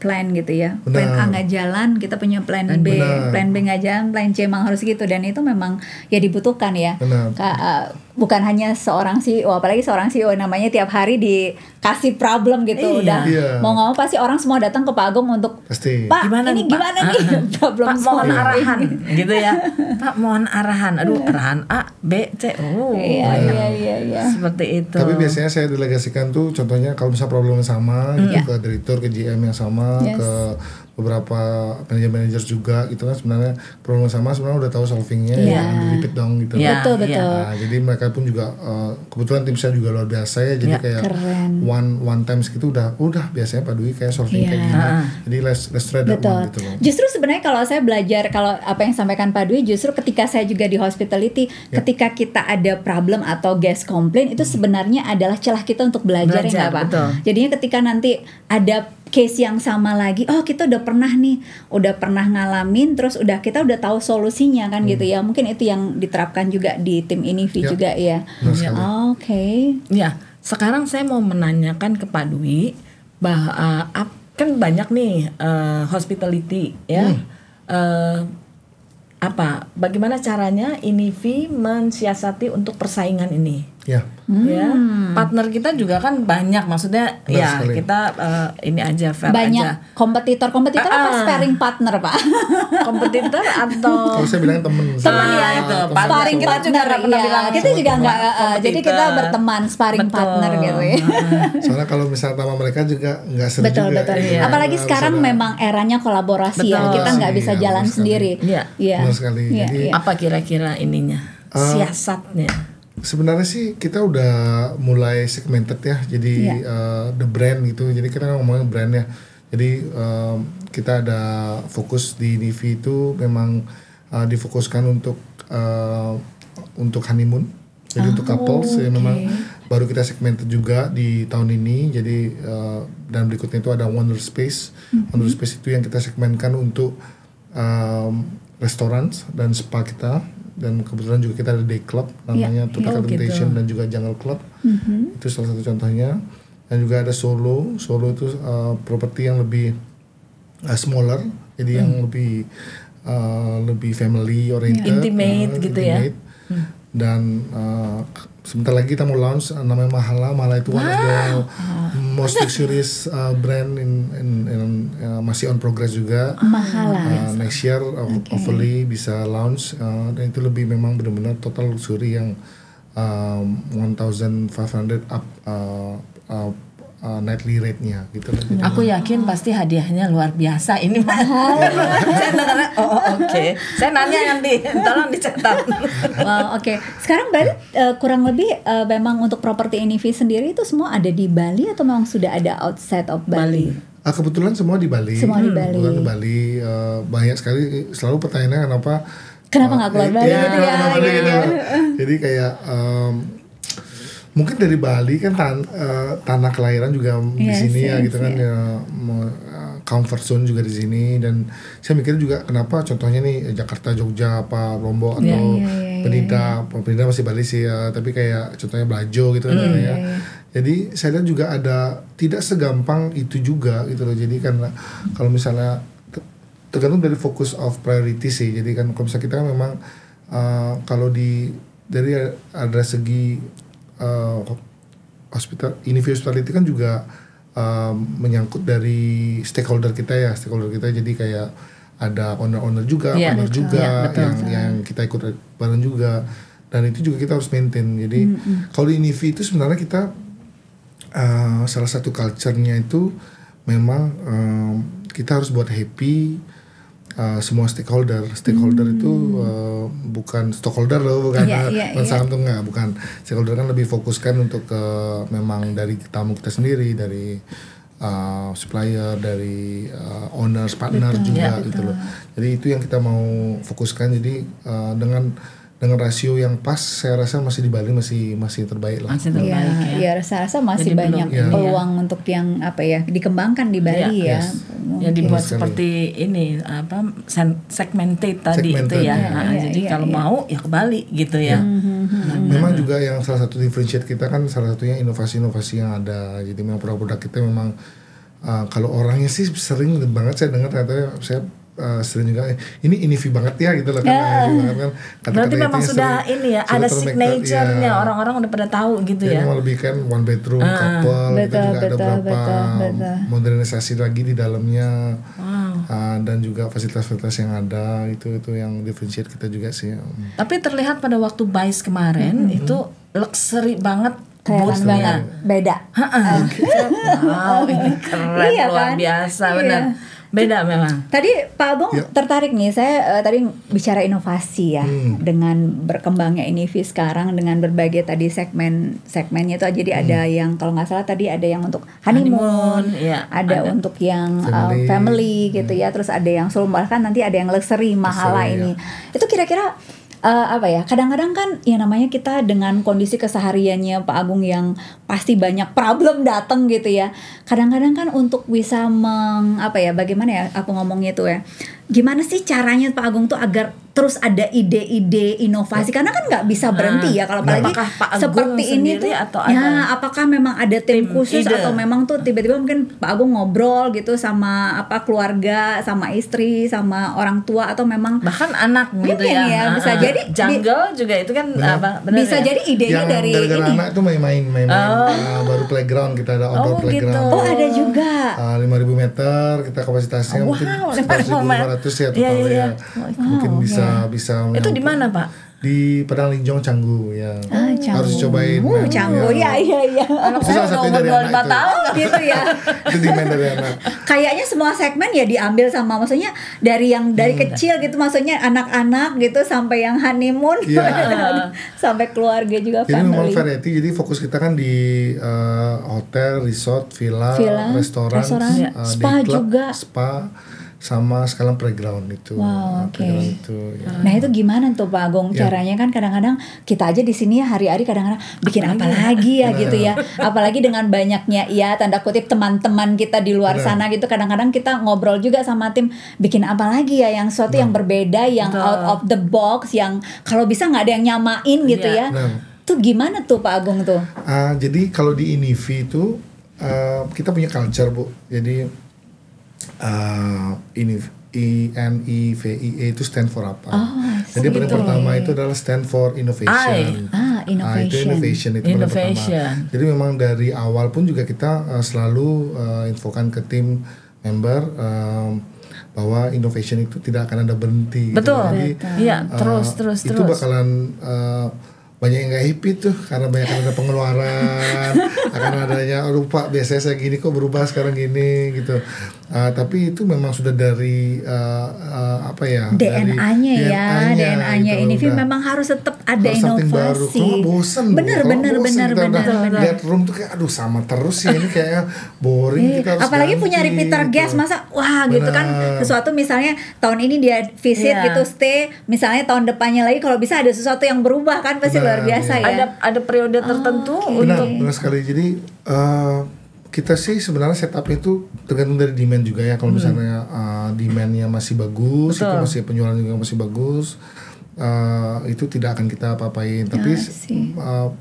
plan gitu ya. Plan A nggak jalan, kita punya plan B. Benar. Plan B nggak jalan, plan C emang harus gitu. Dan itu memang ya dibutuhkan ya. Benar. Bukan hanya seorang CEO, apalagi seorang CEO namanya tiap hari dikasih problem gitu. Iya. Udah Iya. mau nggak mau pasti orang semua datang ke Pak Agung untuk pasti. Pak, Gimana ini nih, Pak? gimana nih problem Pak mohon solving. arahan gitu ya. Pak mohon arahan. Aduh, arahan A, B, C. Oh. Iya. Seperti itu. Tapi biasanya saya delegasikan tuh contohnya kalau misalnya problemnya sama gitu, Iya. ke direktur, ke GM yang sama, Yes. ke beberapa manajer juga gitu kan, sebenarnya problem sama sebenarnya udah tahu solvingnya, Iya. jangan di repeat dong gitu. Iya. Betul, betul. Nah, jadi mereka pun juga kebetulan tim saya juga luar biasa ya, jadi Ya, kayak keren. one times gitu udah biasanya Pak Dwi kayak solving kayak Iya. gini. Jadi let's try that Betul. one gitu loh. Justru sebenarnya kalau saya belajar, kalau apa yang sampaikan Pak Dwi, justru ketika saya juga di hospitality, ketika kita ada problem atau guest complaint, itu sebenarnya adalah celah kita untuk belajar ya Belajar, nggak Pak? betul. Jadinya ketika nanti ada case yang sama lagi, oh kita udah pernah ngalamin, terus kita udah tahu solusinya kan gitu ya. Mungkin itu yang diterapkan juga di tim Inivi Ya. juga ya. Benar sekali. Oke. Ya, sekarang saya mau menanyakan ke Pak Dwi bahwa kan banyak nih hospitality ya. Bagaimana caranya Inivi mensiasati untuk persaingan ini? Ya. Ya, partner kita juga kan banyak, maksudnya Benar ya sekali. kita ini aja fair Banyak aja. kompetitor apa sparring partner Pak? Kompetitor atau Kalau saya bilang temen. Teman ya, itu. temen. sparring Kita juga partner nggak pernah iya. bilang Kita juga nggak kompetitor. jadi kita berteman sparring Betul. partner gitu ya. Soalnya kalau misalnya sama mereka juga nggak seru Betul juga. betul. Iya. Apalagi Harus sekarang ada- memang eranya kolaborasi ya. Betul. Kita nggak bisa Iya, jalan benar sekali. sendiri. Iya. Benar sekali. Iya, Jadi iya. apa kira-kira ininya? Siasatnya. sebenarnya sih kita udah mulai segmented ya, jadi the brand gitu. Jadi kita ngomongin brand ya. Jadi kita ada fokus di Inivi itu memang difokuskan untuk honeymoon. Jadi untuk couples ya memang baru kita segmented juga di tahun ini. Jadi dan berikutnya itu ada Wonder Space. Wonder Space itu yang kita segmenkan untuk restoran dan spa kita. Dan kebetulan juga kita ada day club namanya Tropical Temptation dan juga Jungle Club. Itu salah satu contohnya. Dan juga ada Solo itu properti yang lebih smaller, jadi yang lebih family oriented, Intimate gitu ya. Dan sebentar lagi kita mau launch namanya Mahala itu one of the most luxurious brand in masih on progress juga. Mahala. Next year hopefully bisa launch dan itu lebih memang benar-benar total luxury yang 1,500 up nightly rate-nya gitu. Jadi Aku yakin pasti hadiahnya luar biasa ini mahal. Saya dengarnya, oke. Saya nanya nanti, tolong dicatat. Wow, oke. Sekarang berarti kurang lebih memang untuk properti Inivi sendiri itu semua ada di Bali atau memang sudah ada outside of Bali? kebetulan semua di Bali. Semua di Bali. Kebetulan di Bali banyak sekali selalu pertanyaannya Kenapa nggak keluar Bali gitu ya? kenapa Gitu. gitu. Jadi kayak mungkin dari Bali kan tanah kelahiran juga di Yes, sini ya yes, gitu kan ya, comfort zone juga di sini. Dan saya mikir juga kenapa contohnya nih Jakarta, Jogja, apa Lombok atau Penida masih Bali sih ya, tapi kayak contohnya Belajo gitu kan ya. Jadi saya lihat juga ada tidak segampang itu juga gitu loh. Jadi karena kalau misalnya tergantung dari focus of priority sih. Jadi kan kalau misalnya kita kan memang kalau dari ada segi hospitality kan juga menyangkut dari stakeholder kita ya. Stakeholder kita jadi kayak ada owner juga, partner juga yang kita ikut bareng juga. Dan itu juga kita harus maintain. Jadi kalau di Inivi itu sebenarnya kita salah satu culture-nya itu memang kita harus buat happy semua stakeholder itu bukan stockholder loh, bukan saham tuh nggak, bukan. Stakeholder kan lebih fokuskan untuk memang dari tamu kita sendiri, dari supplier, dari owners, partner juga gitu loh. Jadi itu yang kita mau fokuskan. Jadi dengan rasio yang pas, saya rasa masih di Bali masih terbaik lah. Masih terbaik ya. Iya, rasa-rasa masih Jadi banyak belum, peluang untuk yang dikembangkan di Bali ya. yang dibuat Sekali. seperti ini apa segmented tadi Segmented, itu ya. ya. Nah, jadi kalau mau ya ke Bali gitu ya. Memang juga yang salah satu differentiate kita kan salah satunya inovasi-inovasi yang ada. Jadi memang produk-produk kita memang kalau orangnya sih sering banget saya dengar ternyata saya sering juga ini inivi banget ya gitu loh kan. Inivi banget kan. Kata-kata Berarti itu memang yang sudah sering- ini ya, sudah ada termake- signature-nya, iya. orang-orang udah pada tahu gitu Jadi ya. memang lebih kan one bedroom, couple, kita Betul, juga ada betul, beberapa betul. modernisasi lagi di dalamnya. Wow. Dan juga fasilitas-fasilitas yang ada itu yang differentiate kita juga sih. Tapi terlihat pada waktu BICE kemarin itu luxury banget Keren booth-nya. banget, beda. Wow, ini keren Iya luar kan? biasa Iya. benar. Beda memang. Tadi Pak Agung Ya. tertarik nih, saya tadi bicara inovasi ya, dengan berkembangnya Inivi sekarang dengan berbagai tadi segmennya itu jadi ada yang kalau nggak salah tadi ada yang untuk honeymoon, iya, ada ada. untuk yang Family. family gitu ya, terus ada yang solo, bahkan nanti ada yang luxury mahala Luxury, ini. Itu kira-kira apa ya? Kadang-kadang kan ya namanya kita dengan kondisi kesehariannya Pak Agung yang pasti banyak problem datang gitu ya. Kadang-kadang kan untuk bisa bagaimana ya aku ngomongnya itu ya. Gimana sih caranya Pak Agung tuh agar terus ada ide-ide inovasi karena kan nggak bisa berhenti ya kalau apalagi Apakah Pak Agung seperti ini sendiri tuh atau ya ada apakah memang ada tim khusus ide? atau memang tuh tiba-tiba mungkin Pak Agung ngobrol gitu sama keluarga, sama istri, sama orang tua atau memang bahkan anak gitu Mungkin ya. ya, bisa jadi jungle juga itu kan Benar. benar bisa ya? jadi idenya Yang dari gara-gara ini. anak itu main-main baru playground kita ada outdoor playground. gitu. Oh ada juga. 5.000 meter kita kapasitasnya mungkin Wow, 11.500 ya Iya, total iya. ya. Mungkin bisa Itu di mana, Pak? Di Padang Linjong Canggu ya. Canggu. Harus cobain. memang, Canggu ya. Anak Itu saya salah udah satunya umur dari 25 anak itu. tahun. Gitu ya. Itu demand dari anak. Kayaknya semua segmen ya diambil sama maksudnya dari yang dari kecil gitu maksudnya anak-anak gitu sampai yang honeymoon Iya. sampai keluarga juga Jadi memang family. variety. Jadi fokus kita kan di hotel, resort, villa, Villa, restoran, restoran, spa day club, juga. spa, sama sekarang playground itu. Wow, oke. Playground itu. Ya. Nah itu gimana tuh Pak Agung caranya kan kadang-kadang kita aja di sini hari-hari kadang-kadang bikin apa lagi ya gitu ya, apalagi dengan banyaknya ya tanda kutip teman-teman kita di luar sana gitu kadang-kadang kita ngobrol juga sama tim bikin apa lagi ya yang sesuatu yang berbeda yang Betul. out of the box yang kalau bisa nggak ada yang nyamain gitu Iya. ya. Benar. Tuh gimana tuh Pak Agung tuh? Jadi kalau di Inivi itu kita punya culture Bu. Jadi INIVIA itu stand for apa? Jadi yang paling pertama itu adalah stand for innovation. Itu Innovation. innovation itu paling Innovation. pertama. Jadi memang dari awal pun juga kita selalu infokan ke tim member bahwa innovation itu tidak akan ada berhenti. gitu. Betul. Jadi, Iya, terus. itu bakalan banyak yang nggak happy tuh karena banyak ada pengeluaran akan adanya lupa biasanya saya gini kok berubah sekarang gini gitu. Tapi itu memang sudah dari apa ya? DNA-nya ya, DNA-nya gitu, ini udah. memang harus tetap ada Harus something baru. inovasi. Kalau bosen, Bu. Bener, Kalau bener, bosen bener, kita bener, udah bener. lihat room tuh kayak aduh sama terus ya ini kayak boring kita harus Apalagi punya ganti, repeater gitu. guest masa wah gitu kan Benar. sesuatu misalnya tahun ini dia visit Iya. gitu stay misalnya tahun depannya lagi kalau bisa ada sesuatu yang berubah kan pasti Benar, luar biasa iya. ya. Ada periode tertentu Benar, untuk benar sekali. Jadi kita sih sebenarnya setupnya itu tergantung dari demand juga ya. Kalau misalnya demandnya masih bagus, itu masih penjualan juga masih bagus, itu tidak akan kita apa-apain. Tapi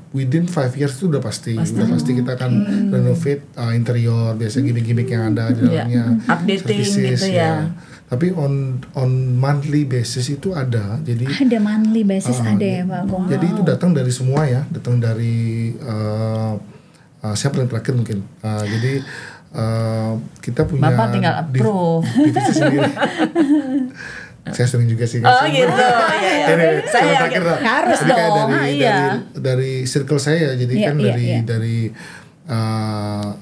within 5 years itu udah pasti kita akan renovate interior, biasa gimmick-gimmick yang ada di dalamnya, updating services, gitu ya. Tapi on monthly basis itu ada. Jadi Ada monthly basis ada ya Pak Agung. jadi itu datang dari semua ya, datang dari saya paling terakhir mungkin. Jadi kita punya Bapak tinggal approve. divisi sendiri. Saya sering juga sih. Oh gitu. Iya. Saya harus jadi kayak dong. dari circle saya. Jadi Iya, kan iya. dari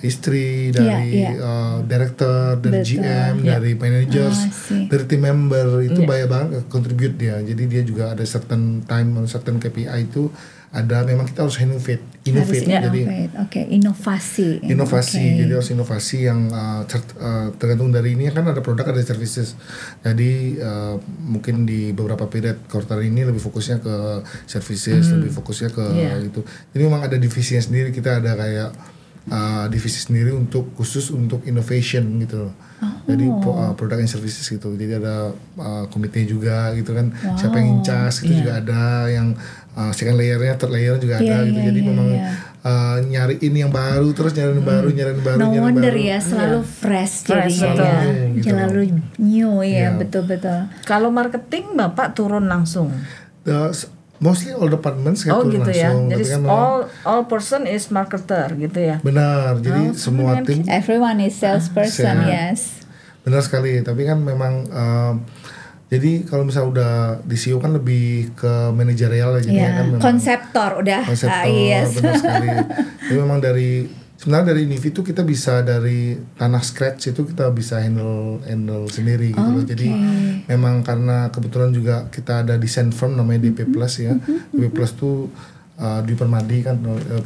istri, dari director, dari Betul. GM, dari managers, see. dari tim member itu banyak banget contribute dia. Jadi dia juga ada certain time, certain KPI itu ada. Memang kita harus innovate. Harus Jadi Oke, inovasi. inovasi. Oke. Jadi harus inovasi yang tergantung dari ini kan ada produk ada services. Jadi mungkin di beberapa period quarter ini lebih fokusnya ke services, lebih fokusnya ke itu. Jadi memang ada divisinya sendiri. Kita ada kayak divisi sendiri untuk khusus untuk innovation gitu loh. Jadi product and services gitu. Jadi ada komite juga gitu kan. Siapa yang in charge itu juga ada, yang second layernya, third layer juga ada gitu. Jadi memang nyariin yang baru, terus nyariin baru. No wonder ya, selalu fresh jadinya betul. ya. Gitu Selalu new ya, betul-betul. Kalau marketing Bapak turun langsung. Mostly all departments kayak turun gitu ya. langsung. Jadi Tapi kan memang- all person is marketer gitu ya. benar. Jadi semua tim Everyone is salesperson, sales. yes. benar sekali. Tapi kan memang jadi kalau misalnya udah di CEO kan lebih ke manajerial ya, jadi kan memang Konseptor udah. konseptor, Yes. benar sekali. Jadi memang sebenarnya dari Nivi itu kita bisa dari tanah scratch itu kita bisa handle sendiri gitu loh. Jadi memang karena kebetulan juga kita ada design firm namanya DP Plus ya. DP Plus tuh di Permadi kan, jadi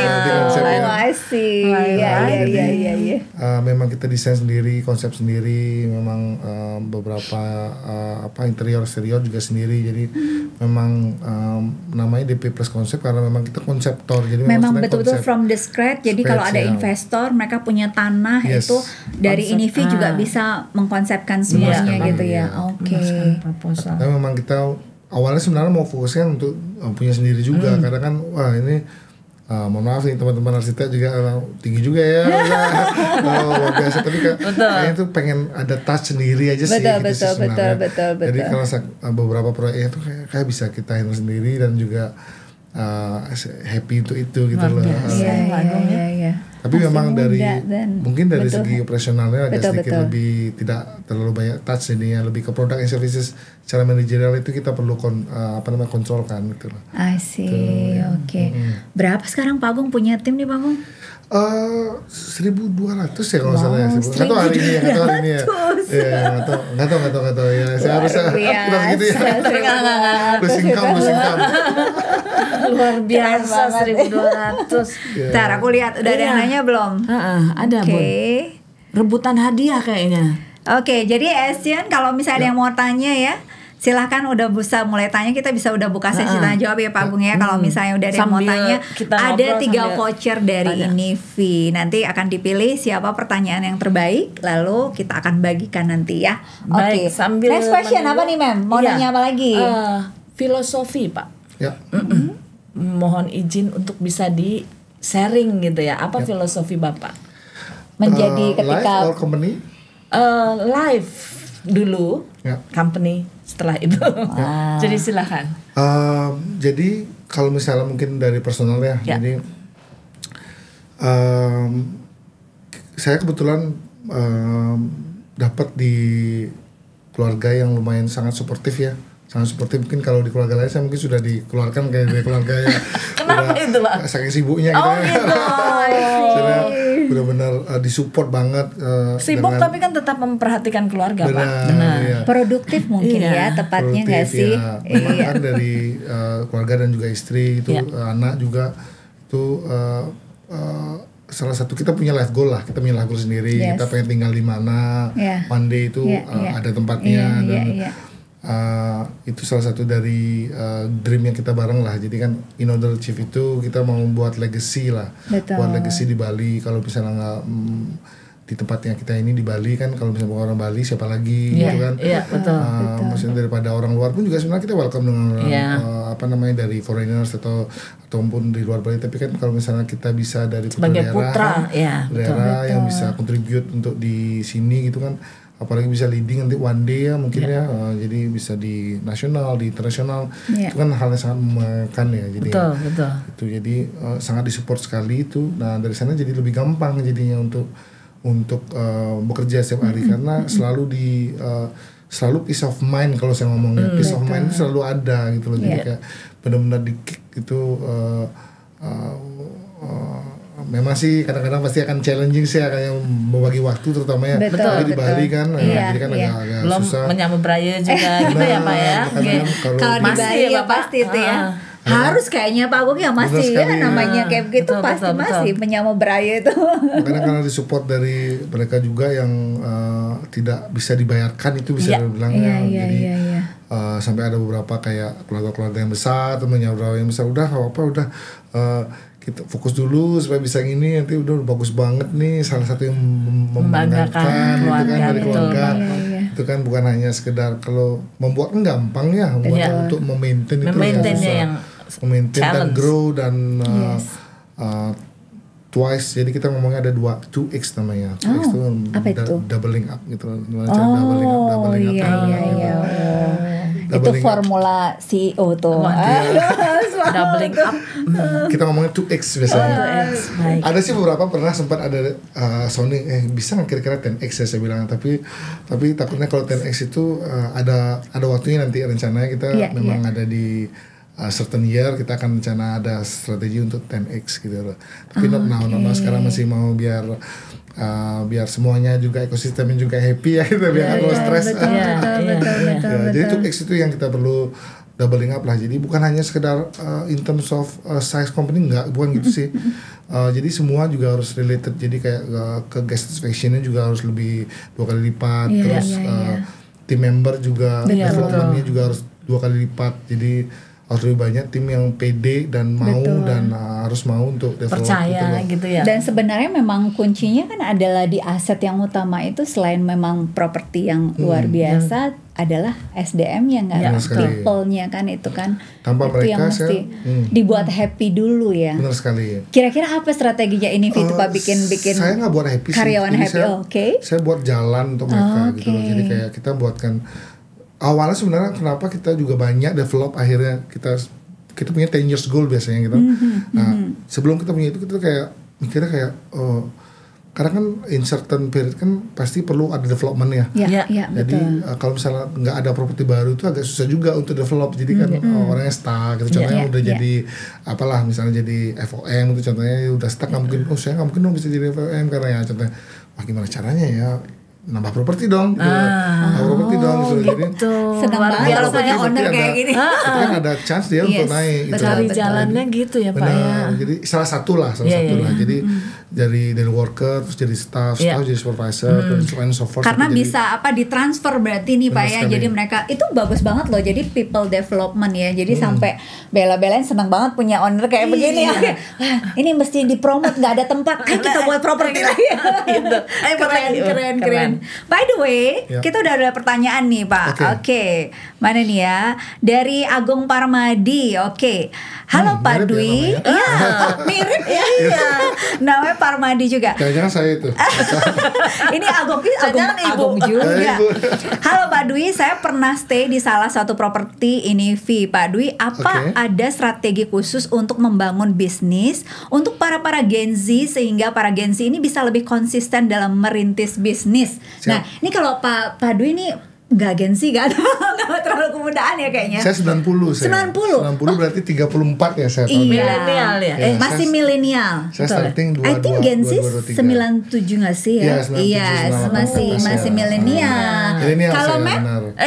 nanti konsepnya. I see. Iya. Memang kita desain sendiri, konsep sendiri, memang beberapa interior eksterior juga sendiri. Jadi memang namanya DP Plus konsep karena memang kita konseptor. Jadi Memang sebenarnya betul-betul konsep. from the scratch. Jadi kalau ada ya. investor, mereka punya tanah Yes. itu dari Inivi juga bisa mengkonsepkan semuanya sekali, gitu ya. iya. Oke. Proposal. Tapi memang kita awalnya sebenarnya mau fokusnya untuk punya sendiri juga karena kan wah ini mohon maaf nih teman-teman arsitek juga tinggi juga ya luar biasa, tapi kayaknya tuh pengen ada touch sendiri aja sih gitu sih sebenarnya. Betul. Jadi kalau beberapa proyeknya tuh kayak bisa kita handle sendiri dan juga happy untuk itu gitu loh. Iya. Tapi Masih memang muda dari dan mungkin dari betul. segi operasionalnya agak sedikit Betul. lebih tidak terlalu banyak touch, jadinya lebih ke product and services. Secara manajerial itu kita perlu kontrolkan gitu loh. I see. Oke. Berapa sekarang Pak Agung punya tim nih Pak Agung? 1.200 ya kalau salah ya. Nggak tahu hari ini ya. Iya, nggak tahu ya. Saya harus gitu ya. Bersingkam. Luar biasa 1.200. Ntar aku lihat udah ada yang nanya belum? Ada Oke. Bun. Rebutan hadiah kayaknya. Oke, jadi Asian kalau misalnya ada yang mau tanya ya, silahkan udah bisa mulai tanya, kita bisa udah buka sesi tanya jawab ya Pak Agung ya. Kalau misalnya udah ada yang mau Sambil tanya, kita ada ngobrol 3 sambil voucher dari tanya. Inivi. Nanti akan dipilih siapa pertanyaan yang terbaik, lalu kita akan bagikan nanti ya. Oke. Baik, sambil Next question menunggu. apa nih Mem? Mau Iya. nanya apa lagi? Filosofi Pak. Ya. Mohon izin untuk bisa di sharing gitu ya. Apa filosofi Bapak? Menjadi Live ketika or company? Live dulu, Ya. company setelah itu. Jadi silakan. Jadi kalau misalnya mungkin dari personal ya, Ya. jadi saya kebetulan dapat di keluarga yang lumayan sangat suportif ya, sangat suportif. Mungkin kalau di keluarga lain saya mungkin sudah dikeluarkan kayak dari keluarga ya. Kenapa itu, Pak? Saking sibuknya Oh gitu. gitu. Saya benar-benar disupport banget. Sibuk tapi kan tetap memperhatikan keluarga Pak. benar. Iya. produktif mungkin Iya, ya tepatnya nggak Produktif, sih? ya. Memang kan dari keluarga dan juga istri itu, Iya. anak juga itu salah satu kita punya life goal lah, kita punya life goal sendiri. Yes. Kita pengen tinggal di mana, Iya. one day itu Iya, iya. ada tempatnya dan Iya. itu salah satu dari dream yang kita bareng lah. Jadi kan in order to achieve itu kita mau membuat legacy lah, Betul. buat legacy di Bali. Kalau misalnya nggak di tempatnya kita ini di Bali kan, kalau misalnya orang Bali siapa lagi Iya, gitu kan. iya, betul. Maksudnya daripada orang luar pun juga sebenarnya kita welcome dengan orang Iya. dari foreigners ataupun di luar Bali. Tapi kan kalau misalnya kita bisa dari Sebagai daerah, putra, ya, daerah yang bisa contribute untuk di sini gitu kan, apalagi bisa leading nanti one day ya mungkin ya, jadi bisa di nasional, di internasional, Iya. itu kan hal yang sangat memakan ya. Jadi Betul. itu jadi sangat disupport sekali itu. Nah dari sana jadi lebih gampang jadinya untuk bekerja setiap hari karena selalu peace of mind. Kalau saya ngomongnya peace of mind itu selalu ada gitu loh. Jadi kayak benar-benar di kick itu memang sih kadang-kadang pasti akan challenging sih kayak membagi waktu terutama ya. Betul, Apalagi di betul. Bali kan, Iya, jadi kan iya. agak Belum susah. menyambut beraya juga gitu ya Pak ya. Kadang-kadang Kalau di Masih Bali ya, ya Bapak? pasti itu ya. Harus kayaknya Pak Agung ya Benar masih ya sekali, namanya ya. kayak begitu Betul, pasti betul, masih betul. menyambut beraya itu. Kadang karena disupport dari mereka juga yang tidak bisa dibayarkan itu bisa Iya. dibilang Iya, ya. iya, Jadi iya. sampai ada beberapa kayak keluarga-keluarga yang besar, temannya beberapa yang besar udah apa udah kita fokus dulu supaya bisa gini, nanti udah bagus banget nih, salah satu yang membanggakan itu kan dari keluarga. Itu kan bukan hanya sekedar, kalau membuat kan gampang ya, untuk memaintain itu yang memaintain dan grow dan twice, jadi kita ngomongnya ada 2x namanya. 2x itu apa itu? Doubling up gitu. Gimana cara doubling up. Itu formula CEO tuh. Doubling up. Kita ngomongnya 2x biasanya. Ada sih beberapa pernah sempat ada Sony bisa nggak kira-kira 10x ya saya bilang, tapi takutnya kalau 10x itu ada waktunya nanti rencananya kita memang ada di certain year kita akan rencana ada strategi untuk 10x gitu loh. Tapi not now sekarang masih mau biar semuanya juga ekosistemnya juga happy ya gitu, biar nggak stres. Jadi 2x itu yang kita perlu doubling up lah. Jadi bukan hanya sekedar in terms of size company, bukan gitu sih. Jadi semua juga harus related. Jadi kayak ke guest satisfactionnya juga harus lebih 2 kali lipat. Terus team member juga developmentnya juga harus 2 kali lipat. Jadi harus lebih banyak tim yang pede dan mau dan harus mau untuk develop, percaya gitu ya. Dan sebenarnya memang kuncinya kan adalah di aset yang utama itu, selain memang properti yang luar biasa adalah SDM yang people-nya kan, itu kan tanpa itu mereka yang mesti dibuat happy dulu ya. Benar sekali. Kira-kira apa strateginya ini itu Pak, bikin saya nggak buat happy karyawan sih. happy. Saya buat jalan untuk mereka gitu loh. Jadi kayak kita buatkan awalnya sebenarnya kenapa kita juga banyak develop, akhirnya kita punya 10 years goal biasanya gitu. Sebelum kita punya itu kita kayak mikirnya kayak karena kan in certain period kan pasti perlu ada development ya. Jadi kalau misalnya nggak ada properti baru itu agak susah juga untuk develop. Jadi kan orangnya stuck gitu. Contohnya udah jadi apalah, misalnya jadi FOM itu contohnya udah stuck, nggak mungkin saya nggak mungkin dong bisa jadi FOM karena ya contohnya gimana caranya ya, nambah properti dong, properti dong gitu. Jadi senang banget kalau punya owner kayak gini. Tapi kan ada chance dia untuk naik. Cari jalannya gitu ya Pak ya. Jadi salah satu lah. Jadi dari worker terus jadi staff jadi supervisor dan so forth. Karena bisa ditransfer berarti nih Pak ya. Jadi mereka itu bagus banget loh. Jadi people development ya. Jadi sampai bela-belain senang banget punya owner kayak begini. Ini mesti dipromot, nggak ada tempat. Kita buat properti lagi. Keren. By the way, kita udah ada pertanyaan nih Pak. Oke. Mana nih ya? Dari Agung Parmadi. Oke. Halo Pak Dwi. Iya, mirip ya. Namanya Parmadi juga. Jangan saya itu. Ini Agung juga. Halo Pak Dwi, saya pernah stay di salah satu properti ini Pak Dwi, apa ada strategi khusus untuk membangun bisnis untuk para Gen Z sehingga para Gen Z ini bisa lebih konsisten dalam merintis bisnis? Nah, ini kalau Pak Dwi ini nggak Gen Z, nggak terlalu kemudaan ya kayaknya. Saya 90. 90 berarti 34 ya saya tahun. Milenial ya. Masih milenial. Saya starting 22. I think Gen Z 97 nggak sih ya? Iya, masih milenial. Kalau Matt,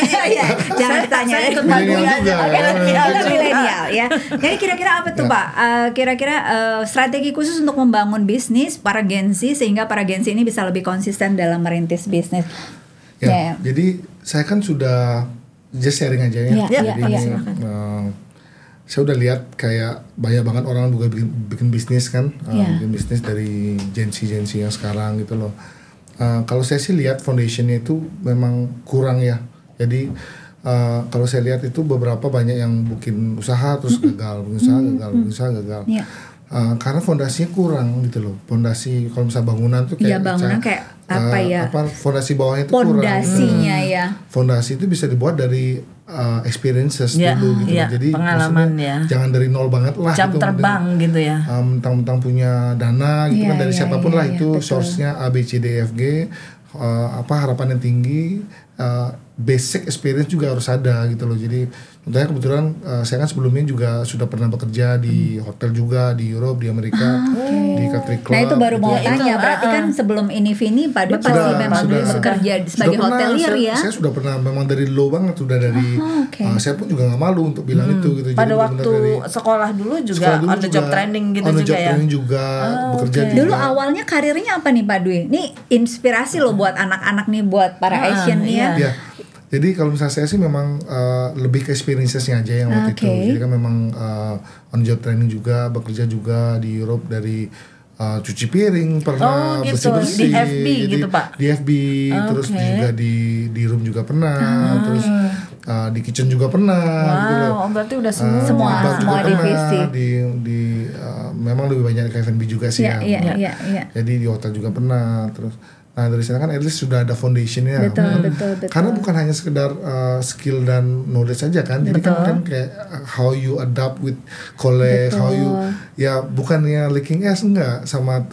jangan ditanya. Saya ikut milenial juga. Milenial ya. Jadi kira-kira apa tuh Pak? Kira-kira strategi khusus untuk membangun bisnis para Gen Z sehingga para Gen Z ini bisa lebih konsisten dalam merintis bisnis. Jadi saya kan sudah just sharing aja ya. Jadi saya udah lihat kayak banyak banget orang juga bikin bisnis kan, bikin bisnis dari Gen Z yang sekarang gitu loh. Kalau saya sih lihat foundationnya itu memang kurang ya. Jadi kalau saya lihat itu beberapa banyak yang bikin usaha terus gagal, bikin usaha gagal. Karena fondasinya kurang gitu loh. Fondasi kalau misalnya bangunan tuh kayak bangunan kayak apa ya? Fondasi bawahnya itu kurang. Fondasinya ya. Fondasi itu bisa dibuat dari experiences dulu gitu. Jadi pengalaman ya. Jangan dari nol banget lah. Jam terbang gitu ya. Mentang-mentang punya dana gitu kan dari siapapun lah itu source-nya A B C D F G. Harapannya tinggi. Basic experience juga harus ada gitu loh. Jadi contohnya kebetulan saya kan sebelumnya juga sudah pernah bekerja di hotel juga di Europe, di Amerika, di country club. Nah itu baru gitu mau tanya, berarti kan sebelum ini Pak Dwi pasti memang bekerja sebagai hotelier ya? Saya sudah pernah memang dari low banget, sudah dari saya pun juga nggak malu untuk bilang itu gitu. Pada jadi waktu sekolah dulu juga on the job training gitu juga ya? On the job training juga, bekerja juga. Dulu awalnya karirnya apa nih Pak Dwi? Ini inspirasi loh buat anak-anak nih, buat para Asian nih ya? Jadi kalau misalnya saya sih memang lebih ke experiences-nya aja yang waktu itu. Jadi kan memang on job training juga, bekerja juga di Europe dari cuci piring pernah, gitu. bersih-bersih Di FB jadi, gitu, Pak? Di FB, terus juga di room juga pernah, terus di kitchen juga pernah gitu loh. Berarti udah Di Semua bar juga divisi. pernah, di memang lebih banyak ke F&B juga sih ya. Iya. Jadi di hotel juga pernah, terus nah dari sana kan at least sudah ada foundationnya. Betul. Karena bukan hanya sekedar skill dan knowledge saja kan. Jadi kan kayak how you adapt with colleague, how you ya bukannya licking ass enggak sama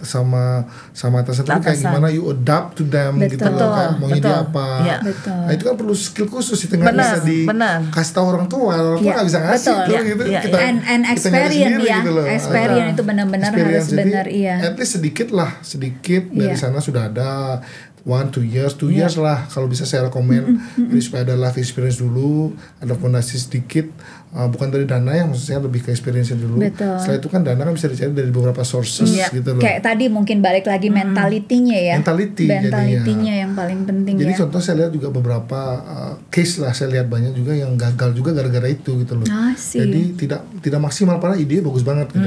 atasan, tapi kayak gimana you adapt to them gitu loh, kayak maunya dia apa. Iya. Nah itu kan perlu skill khusus itu nggak bisa dikasih tahu orang tua nggak bisa ngasih gitu. Kita and kita nyari experience sendiri ya, gitu loh. experience itu benar-benar harus Jadi, benar iya. At least sedikit dari sana sudah ada 2 years lah kalau bisa saya rekomend. Jadi supaya ada life experience dulu, ada fondasi sedikit, bukan dari dana yang maksud saya lebih ke experience dulu. Betul. Setelah itu kan dana kan bisa dicari dari beberapa sources gitu loh. Kayak tadi mungkin balik lagi mentalitinya ya. Mentalitinya yang paling penting jadi ya. contoh saya lihat juga beberapa case lah, saya lihat banyak juga yang gagal juga gara-gara itu gitu loh. Jadi tidak maksimal, padahal ide bagus banget gitu.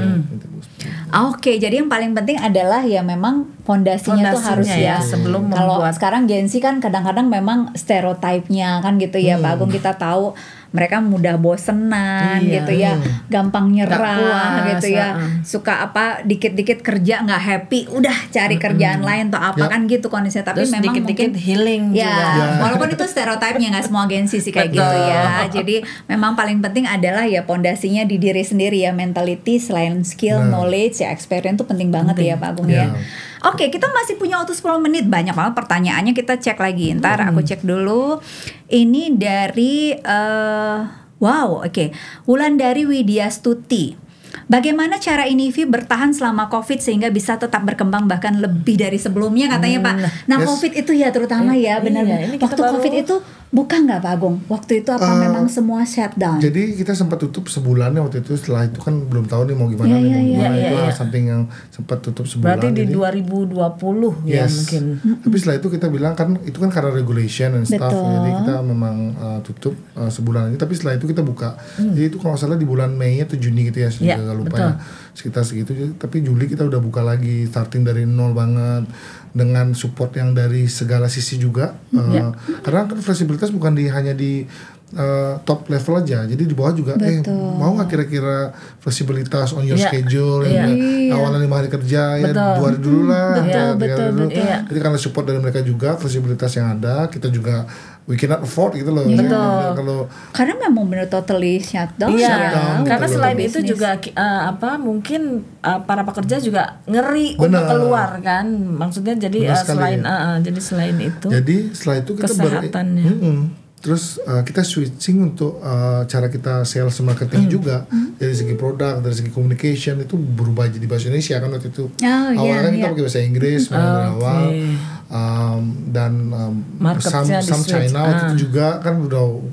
Oke, jadi yang paling penting adalah ya memang fondasinya tuh harus ya. Sebelum kalau membuat. sekarang Gen Z kan kadang-kadang memang stereotipnya kan gitu ya, Pak Agung, kita tahu mereka mudah bosenan gitu ya, gampang nyerah gitu ya, suka apa dikit-dikit kerja nggak happy, udah cari kerjaan lain atau apa kan gitu kondisinya. Tapi terus memang dikit-dikit mungkin healing juga. walaupun itu stereotipnya, nggak semua Gen Z sih kayak gitu ya. Jadi memang paling penting adalah ya pondasinya di diri sendiri ya, mentality selain skill, knowledge ya, experience itu penting banget ya Pak Agung ya. Oke, kita masih punya waktu 10 menit. Banyak banget pertanyaannya, kita cek lagi. Ntar aku cek dulu. Ini dari Wulandari Widya Stuti. Bagaimana cara Inivi bertahan selama COVID sehingga bisa tetap berkembang bahkan lebih dari sebelumnya katanya Pak. Nah COVID itu ya terutama ya benar-benar. Waktu COVID itu buka nggak Pak Agung? Waktu itu apa memang semua shutdown? Jadi kita sempat tutup sebulan waktu itu. Setelah itu kan belum tahu nih mau gimana itu samping yang sempat tutup sebulan. Berarti di 2020 ya mungkin. Tapi setelah itu kita bilang kan itu kan karena regulation and stuff. Jadi kita memang tutup sebulan ini. Tapi setelah itu kita buka. Jadi itu kalau nggak salah di bulan Mei atau Juni gitu ya. Nggak lupa ya, sekitar segitu. Tapi Juli kita udah buka lagi, starting dari nol banget dengan support yang dari segala sisi juga. Karena kan fleksibilitas bukan hanya di top level aja, jadi di bawah juga mau nggak kira-kira fleksibilitas on your schedule awalnya 5 hari kerja ya 2 hari dulu lah, jadi karena support dari mereka juga, fleksibilitas yang ada, kita juga we cannot afford gitu loh. Kalau karena memang benar totally shutdown. Karena selain itu juga mungkin para pekerja juga ngeri untuk keluar kan. Maksudnya jadi selain itu. Jadi setelah itu kita kesehatannya. Terus kita switching untuk cara kita sales marketing juga, dari segi produk, dari segi communication itu berubah jadi bahasa Indonesia kan waktu itu. Awalnya kita pakai bahasa Inggris dari awal. Dan some China waktu itu juga kan udah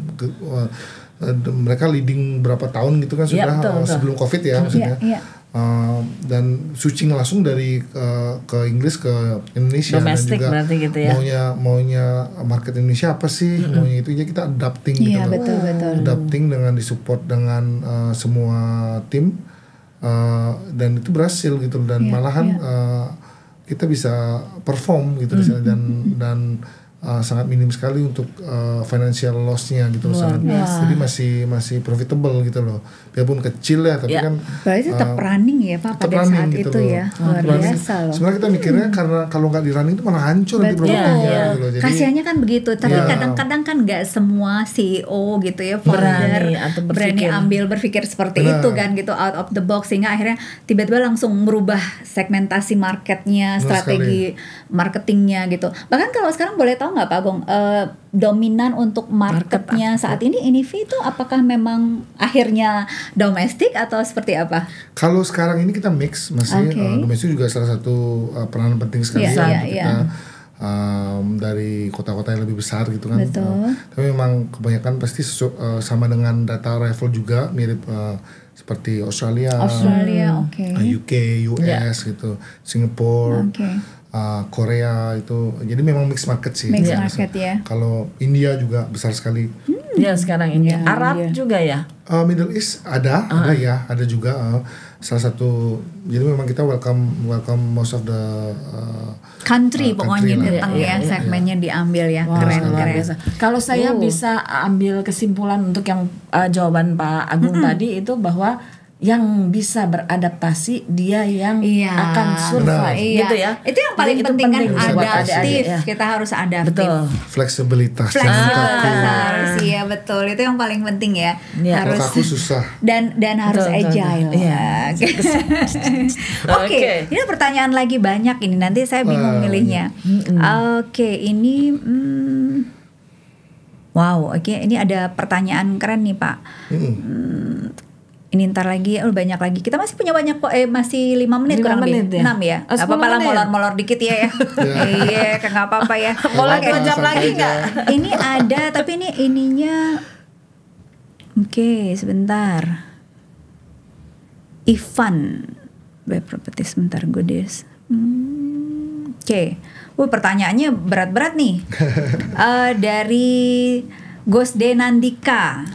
mereka leading berapa tahun gitu kan sudah sebelum COVID ya maksudnya. Dan switching langsung dari ke Inggris ke Indonesia. Domestic dan juga gitu ya. maunya market Indonesia apa sih, maunya itu ya kita adapting gitu loh. Betul. Adapting dengan disupport dengan semua tim dan itu berhasil gitu, dan malahan kita bisa perform gitu di sana, dan sangat minim sekali untuk financial loss-nya gitu loh. Jadi masih profitable gitu loh. Biarpun kecil ya, tapi kan berarti tetap running ya Pak pada saat gitu itu loh. ya. Luar biasa loh. Sebenarnya kita mikirnya karena kalau nggak di running itu malah hancur nanti produknya gitu loh. Jadi kasihannya kan begitu, tapi kadang-kadang kan nggak semua CEO gitu ya, founder berani berpikir seperti itu kan gitu, out of the box, sehingga akhirnya tiba-tiba langsung merubah segmentasi marketnya, strategi marketingnya gitu. Bahkan kalau sekarang boleh tahu nggak Pak Agung, dominan untuk marketnya saat ini Inivi itu apakah memang akhirnya domestik atau seperti apa? Kalau sekarang ini kita mix masih domestik juga salah satu peranan penting sekali kita dari kota-kota yang lebih besar gitu kan. Tapi memang kebanyakan pasti sama dengan data arrival juga mirip seperti Australia, oke. UK, US gitu, Singapore, Korea itu. Jadi memang mix market sih. Mix market ya. Kalau India juga besar sekali. Ya sekarang ini Arab juga ya. Middle East ada juga salah satu. Jadi memang kita welcome most of the country pokoknya country datang ya, segmennya diambil ya. Wah, Keren. Kalau saya bisa ambil kesimpulan untuk yang jawaban Pak Agung tadi itu bahwa yang bisa beradaptasi dia yang akan survive gitu ya. Itu yang paling Jadi penting kan, buat adaptif. adik-adik, ya. Kita harus adaptif. Betul. Fleksibilitas. jangan kaku. Harus iya betul. Itu yang paling penting ya. Iya. Harus Kalau kaku susah. dan harus Betul, agile. Iya. Oke, ini pertanyaan lagi banyak ini. Nanti saya bingung milihnya. Oke, ini wow, oke, ini ada pertanyaan keren nih, Pak. Ini ntar lagi, banyak lagi. Kita masih punya banyak kok, masih 5 menit 5 kurang menit lebih. ya? 6 ya. Oh, 10 Apa-apa lah, menit. molor-molor dikit ya. Iya, nggak apa-apa ya. Molor Oke. 2 jam lagi nggak? Ini ada, tapi ini ininya. Oke, sebentar. Ivan, properti sebentar, Godes. Oke, pertanyaannya berat-berat nih. Dari Gosde Nandika.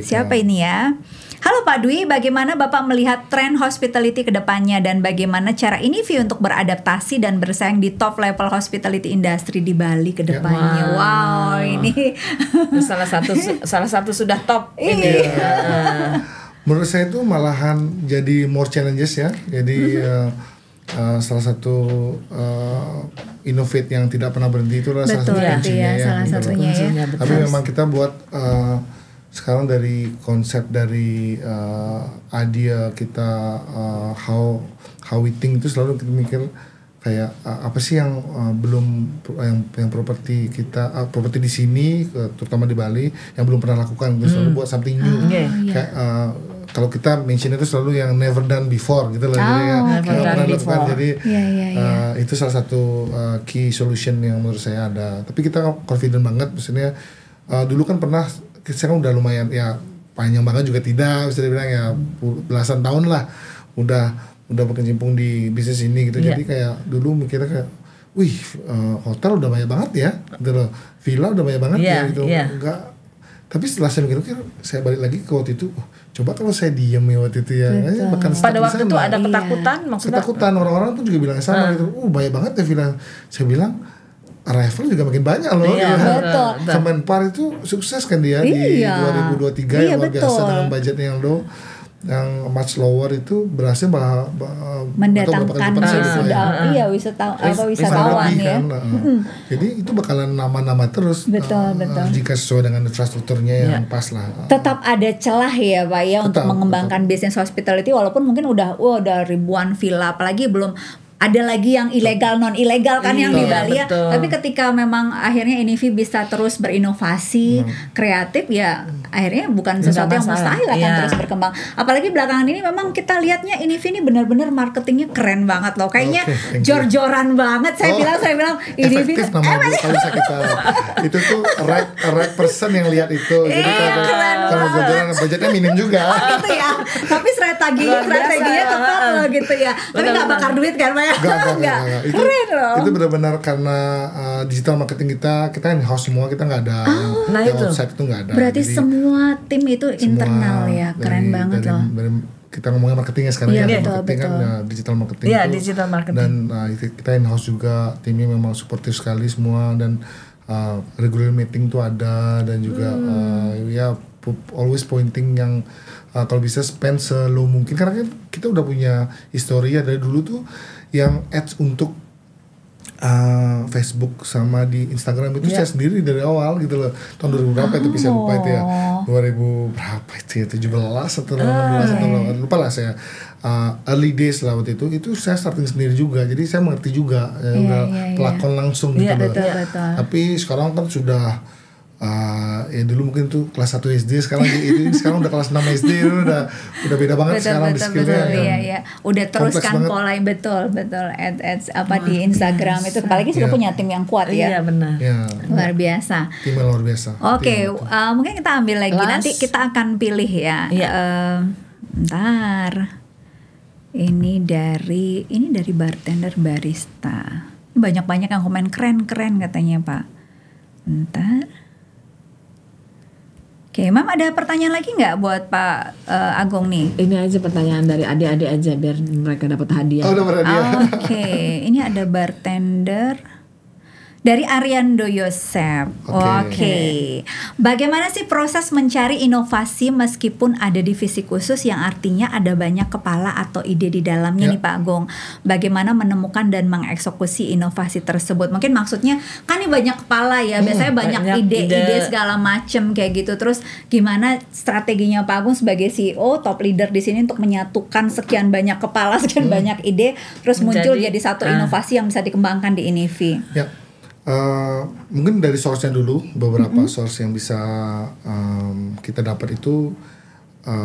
Siapa ini ya? Halo Pak Dwi, bagaimana Bapak melihat tren hospitality ke depannya dan bagaimana cara Inivi untuk beradaptasi dan bersaing di top level hospitality industry di Bali ke depannya? Wow, ini salah satu sudah top ini. Menurut saya itu malahan jadi more challenges ya. Jadi salah satu innovate yang tidak pernah berhenti itu adalah salah satu kuncinya ya. Salah satunya ya. Tapi memang kita buat sekarang dari konsep dari idea kita how we think itu selalu kita mikir kayak apa sih yang belum yang properti kita properti di sini terutama di Bali yang belum pernah lakukan, kita selalu buat something new. Kayak kalau kita mention itu selalu yang never done before gitu loh, jadi yang pernah lakukan. Jadi itu salah satu key solution yang menurut saya ada. Tapi kita confident banget, maksudnya dulu kan pernah, sekarang udah lumayan ya, panjang banget juga tidak, bisa dibilang ya belasan tahun lah udah berkecimpung di bisnis ini gitu. Jadi kayak dulu mikirnya kayak, wih hotel udah banyak banget ya gitu loh, villa udah banyak banget ya gitu. Enggak. Tapi setelah saya mikir, saya balik lagi ke waktu itu, coba kalau saya diem ya waktu itu ya, bahkan pada waktu itu ada ketakutan, maksudnya ketakutan, orang-orang tuh juga bilang sama gitu, banyak banget ya villa. Saya bilang arrival juga makin banyak loh. Betul. Kemenpar itu sukses kan dia di 2023 luar biasa dengan budgetnya yang low, yang much lower itu berhasil mendatangkan wisatawan ya. Jadi itu bakalan nama-nama terus. Betul. Jika sesuai dengan infrastrukturnya yang pas lah. Tetap ada celah ya Pak ya untuk mengembangkan bisnis hospitality, walaupun mungkin udah ribuan villa, apalagi belum ada lagi yang ilegal, non ilegal kan yang di Bali ya. Tapi ketika memang akhirnya Inivi bisa terus berinovasi, kreatif ya, akhirnya bukan sesuatu yang mustahil akan terus berkembang. Apalagi belakangan ini memang kita lihatnya Inivi ini benar-benar marketingnya keren banget loh. Kayaknya jor-joran banget. Saya bilang Inivi efektif namanya kalau bisa kita itu tuh right person yang lihat itu. Jadi kalau jor-joran budgetnya minim juga. Gitu ya. Tapi strateginya tepat loh gitu ya. Tapi nggak bakar duit kan Pak? Enggak. Keren loh. Itu benar-benar karena digital marketing kita in house semua, kita nggak ada website itu nggak ada. Berarti jadi, semua tim itu internal ya, keren banget loh. Dari kita ngomongin marketingnya sekarang marketing kan digital marketing. Iya, digital marketing. Dan kita in house juga, timnya memang suportif sekali semua, dan regular meeting tuh ada, dan juga always pointing yang kalau bisa spend selow mungkin, karena kan kita udah punya histori ya dari dulu tuh yang ads untuk Facebook sama di Instagram itu saya sendiri dari awal gitu loh. Tahun 2000 berapa itu bisa lupa itu ya, 2000 berapa itu ya, 17 atau 16 atau lupa lah saya. Early days lah waktu itu saya starting sendiri juga, jadi saya mengerti juga pelakon langsung gitu loh. Betul. Tapi sekarang kan sudah ya dulu mungkin tuh kelas 1 SD, sekarang sekarang udah kelas 6 SD, udah beda banget sekarang di skillnya. Iya. Udah teruskan pola betul ads apa di Instagram itu, apalagi sudah punya tim yang kuat ya. Iya benar. Luar biasa. Timnya luar biasa. Oke, mungkin kita ambil lagi, nanti kita akan pilih ya. Bentar. Ini dari bartender barista. Banyak-banyak yang komen keren-keren katanya Pak. Bentar. Oke, Mam ada pertanyaan lagi nggak buat Pak Agung nih? Ini aja pertanyaan dari adik-adik aja biar mereka dapat hadiah. Oh, dapat hadiah. Oke, ini ada bartender dari Ariando Yosep. Oke. Bagaimana sih proses mencari inovasi meskipun ada divisi khusus yang artinya ada banyak kepala atau ide di dalamnya nih Pak Agung. Bagaimana menemukan dan mengeksekusi inovasi tersebut? Mungkin maksudnya kan ini banyak kepala ya, biasanya banyak ide-ide segala macem kayak gitu. Terus gimana strateginya Pak Agung sebagai CEO, top leader di sini untuk menyatukan sekian banyak kepala, sekian banyak ide, terus muncul jadi satu inovasi yang bisa dikembangkan di Inivi. Ya. Mungkin dari source-nya dulu, beberapa source yang bisa kita dapat itu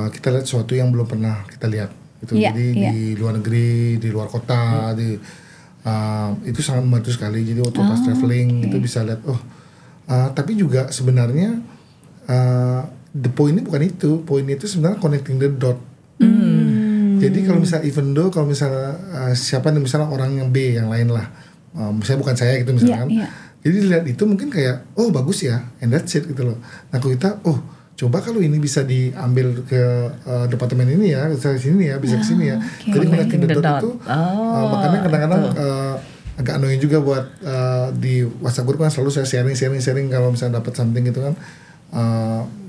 kita lihat sesuatu yang belum pernah kita lihat gitu. Jadi di luar negeri, di luar kota, itu sangat membantu sekali. Jadi waktu pas traveling itu bisa lihat tapi juga sebenarnya the point-nya bukan itu. Point itu sebenarnya connecting the dot. Jadi kalau misalnya kalau misalnya siapa nih, misalnya orang yang B yang lain lah, misalnya bukan saya gitu misalkan, jadi dilihat itu mungkin kayak bagus ya, and that's it gitu loh. Nah kalau kita coba kalau ini bisa diambil ke departemen ini ya, bisa ke sini ya, bisa ke sini ya. Jadi connecting the dot itu makanya kadang-kadang agak annoying juga buat di WhatsApp group kan selalu saya sharing kalau misalnya dapat something gitu kan.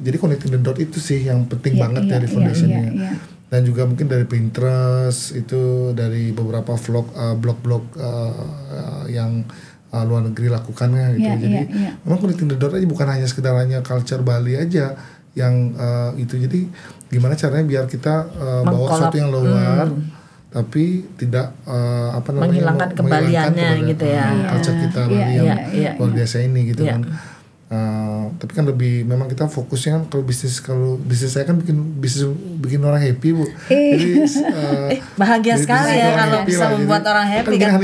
Jadi connecting the dot itu sih yang penting banget dari foundationnya. Dan juga mungkin dari Pinterest, itu dari beberapa blog yang luar negeri lakukan ya gitu. Jadi memang connecting the dot aja, bukan hanya sekedar hanya culture Bali aja yang itu. Jadi gimana caranya biar kita bawa sesuatu yang luar tapi tidak menghilangkan kembaliannya gitu ya. Culture kita Bali yang luar biasa ini gitu kan. Tapi kan lebih memang kita fokusnya kalau bisnis saya kan bikin orang happy Bu. Jadi bahagia sekali ya kalau bisa membuat orang happy kan.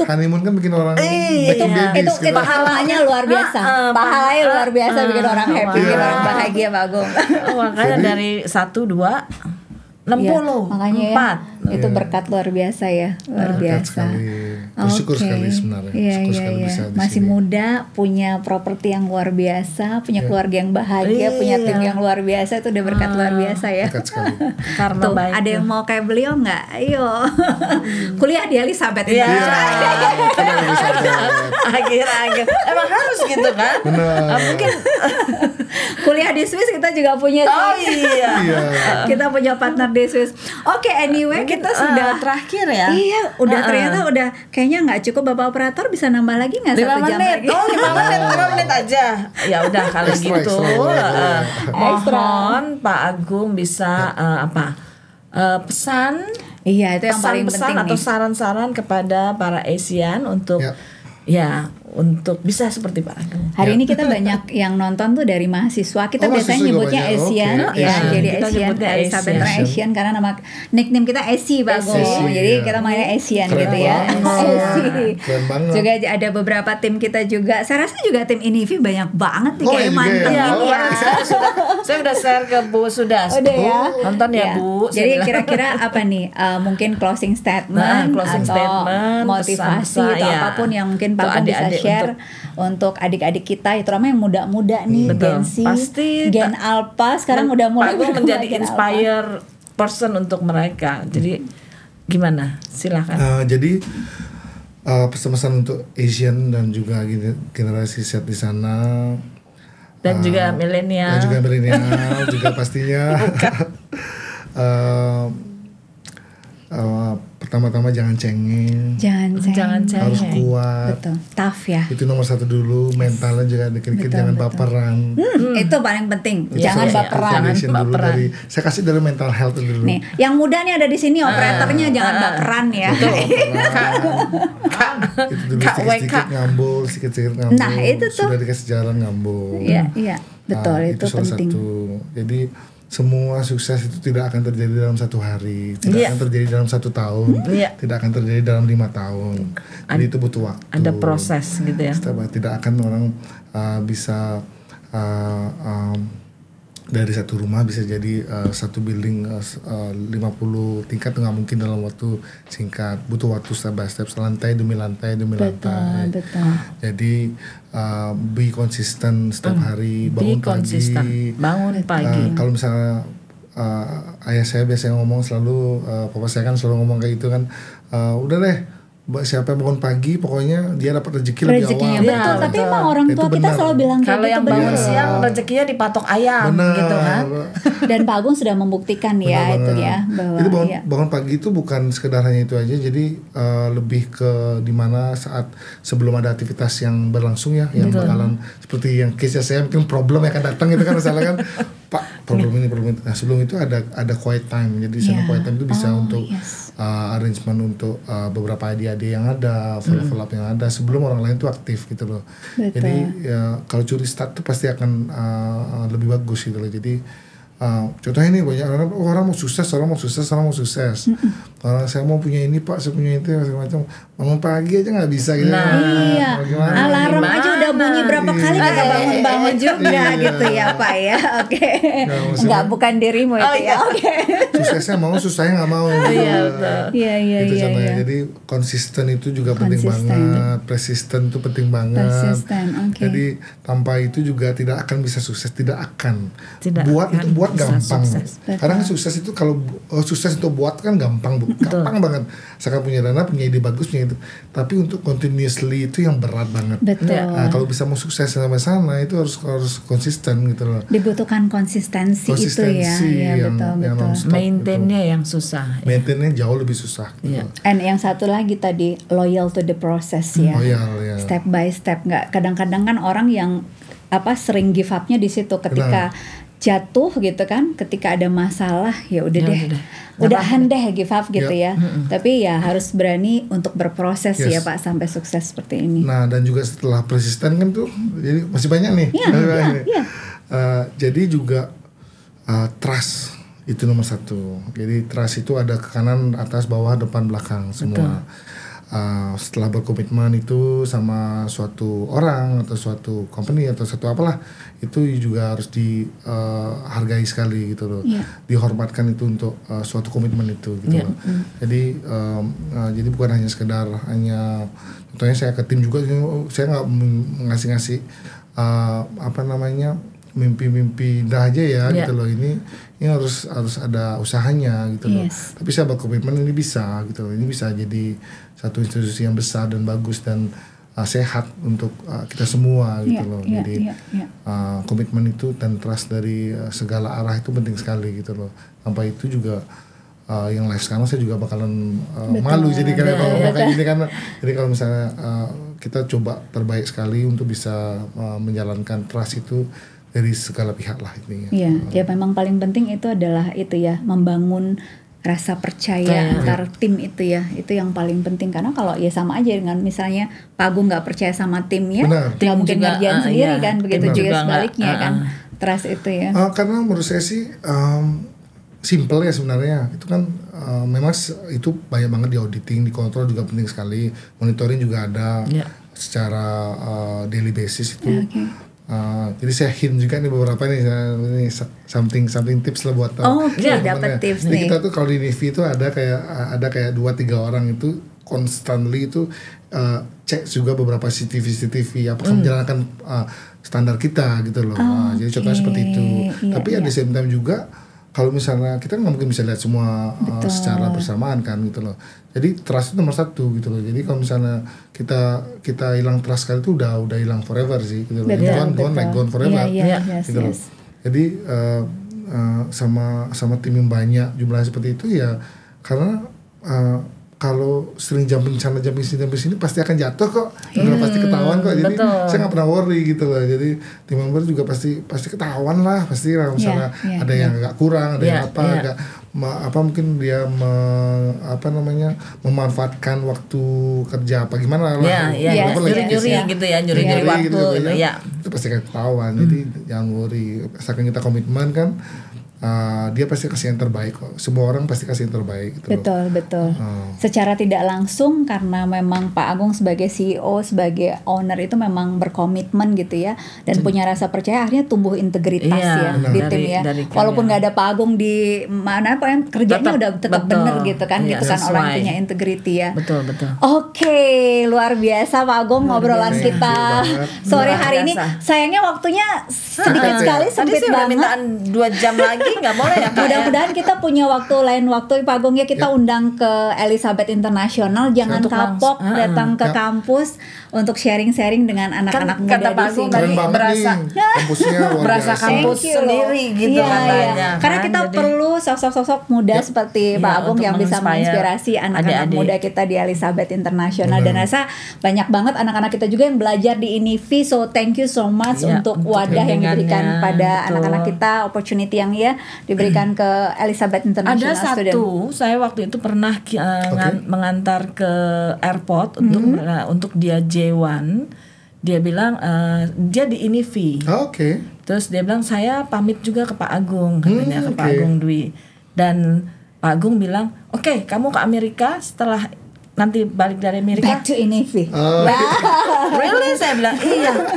Honeymoon kan bikin orang itu pahalanya luar biasa. Pahalanya luar biasa bikin orang happy, bikin orang bahagia Pak Agung. Makanya dari 1, 2, 60, makanya 4. Itu berkat luar biasa ya, luar biasa. Bersyukur sekali sebenarnya. Bisa masih muda, punya properti yang luar biasa, punya keluarga yang bahagia, punya tim yang luar biasa, itu udah berkat luar biasa ya. Berkat sekali. Karena tuh, ada yang mau kayak beliau nggak? Ayo, kuliah di Elizabeth. Akhir-akhir emang harus gitu kan? Mungkin kuliah di Swiss kita juga punya. Kita punya partner di Swiss. Oke, anyway kita sudah terakhir ya. Iya, udah ternyata udah kayaknya nggak cukup. Bapak operator bisa nambah lagi nggak 1 jam lagi? 5 menit aja. Ya udah kalau gitu. Mohon Pak Agung bisa pesan. Iya, itu yang paling penting atau nih. saran-saran kepada para Asian untuk untuk bisa seperti Pak Agung. Hari ini kita banyak yang nonton tuh dari mahasiswa. Kita biasanya nyebutnya Asian, jadi Asian, Elizabeth Asian karena nama nickname kita Asi Pak Agung. Jadi kita mainnya Asian gitu ya. Keren banget. Juga ada beberapa tim kita juga. Saya rasa juga tim Inivi banyak banget nih kayak manteng ini ya. Saya udah share ke Bu Sudas. Udah ya. Nonton ya Bu. Jadi kira-kira apa nih? Mungkin closing statement atau motivasi atau apapun yang mungkin Pak Agung bisa share untuk adik-adik kita, terutama yang muda-muda nih, Gen Z, Gen Alpha sekarang udah mulai menjadi inspire person untuk mereka. Jadi gimana? Silakan. Jadi pesan-pesan untuk Asian dan juga generasi Z di sana dan juga milenial. juga pastinya. Pertama-tama jangan cengeng. Harus kuat. Betul. Tough ya. Itu nomor 1 dulu. Mentalnya juga dikit-dikit, jangan baperan. Itu paling penting. Jangan baperan. Dari, saya kasih dari mental health dulu. Nih, yang muda nih ada di sini operatornya jangan baperan ya. Itu dulu sedikit-sedikit ngambul. Nah, itu tuh. Sudah dikasih jalan ngambul. Iya, betul, itu salah penting. Satu. Jadi semua sukses itu tidak akan terjadi dalam 1 hari, tidak akan terjadi dalam 1 tahun, tidak akan terjadi dalam 5 tahun. Jadi itu butuh waktu. Ada proses gitu ya. Tidak akan orang bisa dari satu rumah bisa jadi satu building 50 tingkat nggak mungkin dalam waktu singkat, butuh waktu step by step, lantai demi lantai demi lantai. Betul. Jadi be konsisten setiap hari, bangun pagi. Bangun pagi. Kalau misalnya ayah saya biasanya ngomong selalu, papa saya kan selalu ngomong kayak gitu kan, udah deh, siapa yang bangun pagi pokoknya dia dapat rezeki lebih Rezekinya awal. betul, Ya, tapi betul. emang orang Itu tua kita benar. selalu bilang kayak Kalau gitu, yang bangun benar. siang rezekinya dipatok ayam Benar. gitu kan. Dan Pak Agung sudah membuktikan Benar ya itu banget. ya bahwa Jadi bangun, ya. bangun pagi itu bukan sekedar hanya itu aja, jadi lebih ke dimana saat sebelum ada aktivitas yang berlangsung ya, yang bakalan seperti yang case saya mungkin problem yang akan datang itu kan misalnya kan Pak problem ini. Nah sebelum itu ada quiet time, jadi sama Yeah. quiet time itu bisa untuk yes. arrangement untuk beberapa adik-adik yang ada, follow up yang ada sebelum orang lain tuh aktif gitu loh. Betul. Jadi ya, kalau curi start tuh pasti akan lebih bagus gitu loh. Jadi contohnya ini banyak orang mau sukses, orang mau sukses. Saya mau punya ini Pak, saya punya itu segala macam. Bangun pagi aja nggak bisa gitu. Iya, Gimana? alarm aja udah bunyi berapa kali Gimana? nggak bangun-bangun juga Iya. gitu ya Pak ya. Oke, maksudnya- nggak bukan dirimu itu ya. Oke. Suksesnya mau, susahnya nggak mau. Iya, betul. Iya. Itu contohnya. Jadi konsisten itu juga penting Konsisten. banget, persisten itu penting banget. Persisten, oke. Jadi tanpa itu juga tidak akan bisa sukses, tidak akan. Tidak buat akan itu buat bisa gampang. sukses. Karena sukses itu kalau sukses untuk buat kan gampang, gampang banget. Asalkan punya dana, punya ide bagus, punya itu. Tapi untuk continuously itu yang berat banget. Betul. Nah, kalau bisa mau sukses sampai sana itu harus konsisten gitu loh. Dibutuhkan konsistensi itu ya. Ya yang betul. non-stop Maintainnya yang susah. gitu. Maintainnya jauh lebih susah. Gitu. Iya. And yang satu lagi tadi loyal to the process ya. Loyal, ya. Step by step, nggak kadang-kadang kan orang yang sering give up-nya di situ ketika jatuh gitu kan, ketika ada masalah ya udah Ya deh. udah. Udahan deh give up gitu Ya. ya. Tapi ya harus berani untuk berproses Yes. ya Pak sampai sukses seperti ini. Nah dan juga setelah persisten kan tuh, jadi masih banyak nih. Iya, Masih banyak iya, nih. iya. Jadi juga trust itu nomor satu. Jadi trust itu ada ke kanan, atas, bawah, depan, belakang semua. Setelah berkomitmen itu sama suatu orang atau suatu company atau suatu apalah, itu juga harus dihargai sekali gitu loh. Iya. Dihormatkan itu untuk suatu komitmen itu gitu loh. Jadi bukan hanya sekedar contohnya saya ke tim juga, saya nggak ngasih mimpi-mimpi indah aja ya gitu loh. Ini harus ada usahanya gitu loh. Yes. Tapi saya berkomitmen ini bisa gitu loh. Ini bisa jadi satu institusi yang besar dan bagus dan sehat untuk kita semua gitu loh. Jadi komitmen itu dan trust dari segala arah itu penting sekali gitu loh. Tanpa itu juga yang live sekarang saya juga bakalan malu jadi kalau ngomong kayak gini kan. Jadi kalau misalnya kita coba terbaik sekali untuk bisa menjalankan trust itu dari segala pihak lah intinya. Iya, ya memang paling penting itu adalah itu ya, membangun rasa percaya antar tim itu ya, itu yang paling penting. Karena kalau ya sama aja dengan misalnya Pak Agung nggak percaya sama timnya, Benar. nggak Tim mungkin juga, ngerjain sendiri iya, kan, begitu tim juga juga sebaliknya nggak, kan, trust itu ya. Karena menurut saya sih simple ya sebenarnya. Itu kan memang itu banyak banget di auditing, di kontrol juga penting sekali, monitoring juga ada secara daily basis itu. Jadi saya hint juga nih beberapa nih ini something tips lah buat Oke, teman-teman dapat ya. tips Jadi nih. kita tuh kalau di Nivi itu ada kayak 2-3 orang itu constantly itu cek juga beberapa CCTV apakah menjalankan standar kita gitu loh. Jadi contohnya seperti itu. Iya, Tapi at the same time juga kalau misalnya kita nggak mungkin bisa lihat semua secara bersamaan kan gitu loh. Jadi trust itu nomor satu gitu loh. Jadi kalau misalnya kita hilang trust kali itu udah hilang forever sih gitu loh. Gone forever. Iya, Gitu loh. Jadi sama tim yang banyak jumlahnya seperti itu ya, karena kalau sering jumping sana jumping sini pasti akan jatuh kok. Udah pasti ketahuan kok. Jadi saya nggak pernah worry gitu loh. Jadi tim member juga pasti ketahuan lah, pasti lah misalnya ada yang agak kurang, ada yang agak mungkin dia memanfaatkan waktu kerja apa gimana lah. Nyuri-nyuri gitu ya, nyuri-nyuri waktu gitu ya. Itu pasti akan ketahuan. Jadi jangan worry. Asalkan kita komitmen kan, dia pasti kasih yang terbaik kok. Semua orang pasti kasih yang terbaik gitu loh. Betul. Secara tidak langsung karena memang Pak Agung sebagai CEO, sebagai owner itu memang berkomitmen gitu ya, dan punya rasa percaya, akhirnya tumbuh integritas Iya, ya di tim dari- ya. dari karya. Walaupun nggak ada Pak Agung di mana, apa yang kerjanya Tetap, udah tetap betul. bener gitu kan, Iya, gitu kan orang sesuai. punya integrity ya. Betul. Oke, luar biasa Pak Agung ngobrolan biasa. kita Thank you banget. sore Luar hari ini. biasa. Sayangnya waktunya sedikit Sempit ya? sekali, Tadi sempit sih udah banget. mintaan 2 jam lagi, nggak boleh ya Kak? Mudah-mudahan kita punya waktu lain waktu Pak Agung ya, kita undang ke Elizabeth International. Jangan Untuk kapok langsung. datang ke Ya. kampus untuk sharing-sharing dengan anak-anak Kan muda kata di Pak Agung sini. Keren Tadi banget berasa- nih, kampusnya luar berasa biasa. kampus Thank you loh. sendiri gitu Iya, katanya, iya. Karena kan? kita Jadi- perlu sosok-sosok muda seperti Iya, Pak Agung untuk yang bisa menginspire menginspirasi anak-anak adik-adik. muda kita di Elizabeth International. Dan rasa banyak banget anak-anak kita juga yang belajar di INIVI. So thank you so much Iya, untuk untuk wadah yang diberikan bimbingannya, pada betul. anak-anak kita, opportunity yang ya diberikan ke Elizabeth International Ada student. satu, saya waktu itu pernah mengantar ke airport untuk dia J1. Dia bilang dia di INIVI. Oke. Terus dia bilang saya pamit juga ke Pak Agung, katanya ke Pak oke. Agung Dwi. Dan Pak Agung bilang, "Oke, kamu ke Amerika setelah nanti balik dari Amerika." Back to INIVI. Really? Saya bilang,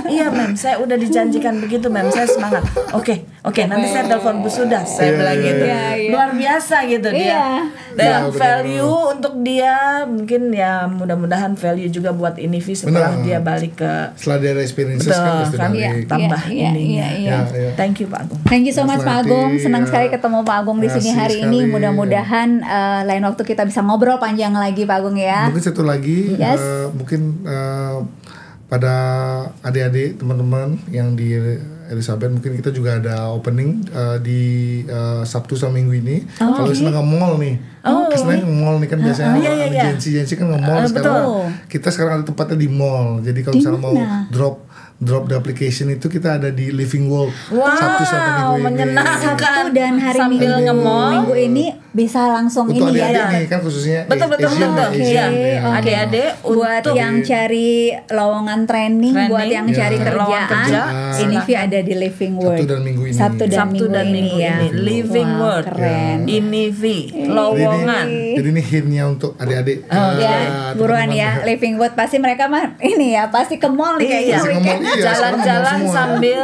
iya mem, saya udah dijanjikan begitu mem, saya semangat. Oke, nanti saya telepon Bu Sudah, saya bilang gitu. Iya. Luar biasa gitu Iya. dia. Dan Iya, benar. value untuk dia, mungkin ya mudah-mudahan value juga buat INIVI setelah Benar. dia balik ke Setelah dia ada experiences kan pasti kan, balik. tambah Iya, ininya. iya. Ya. Thank you Pak Agung. Thank you so much Mas Pak Lati, Agung. Senang ya. sekali ketemu Pak Agung di sini Makasih hari ini. sekali. Mudah-mudahan lain waktu kita bisa ngobrol panjang lagi Pak Agung ya. Mungkin satu lagi, Yes. mungkin pada adik-adik teman-teman yang di Elizabeth, mungkin kita juga ada opening di Sabtu sama Minggu ini. Kalau senang ke mall nih, senang ke mall nih kan biasanya Iya. agensi kan ke mall. Sekarang kita sekarang ada tempatnya di mall. Jadi kalau misalnya mau drop the application itu kita ada di Living World Sabtu sampai Minggu ini. menyenangkan. Sabtu dan hari Sambil Minggu, nge-mall. Minggu ini bisa langsung Untuk ini ya. adik-adik nih kan khususnya Betul. Asian ya. Oke. Adik-adik Buat untuk yang cari lowongan training, buat yang Ya. cari Lowongan kerjaan, kerja, INIVI ada di Living World. Sabtu dan Minggu ini. Sabtu dan Sabtu dan Minggu ya. ini Living Wah, World, keren. INIVI, Jadi lowongan. jadi ini hintnya untuk adik-adik. Ya, buruan ya, Living World pasti mereka mah ini ya, pasti ke mall nih kayaknya. Iya, Pasti ke mall, iya, jalan-jalan sekarang mall semua. sambil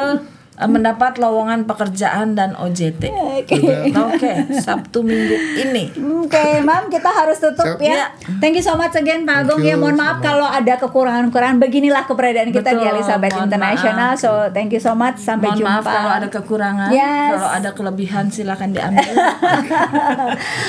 mendapat lowongan pekerjaan dan OJT. Oke, Sabtu Minggu ini. Oke, Mam, kita harus tutup Siap. ya. Thank you so much again Pak Agung ya. you, Mohon maaf sama. kalau ada kekurangan-kekurangan. Beginilah keberadaan kita di Betul, Elizabeth mohon International. maaf. So, thank you so much. Sampai Mohon jumpa. maaf kalau ada kekurangan, Yes. kalau ada kelebihan silakan diambil.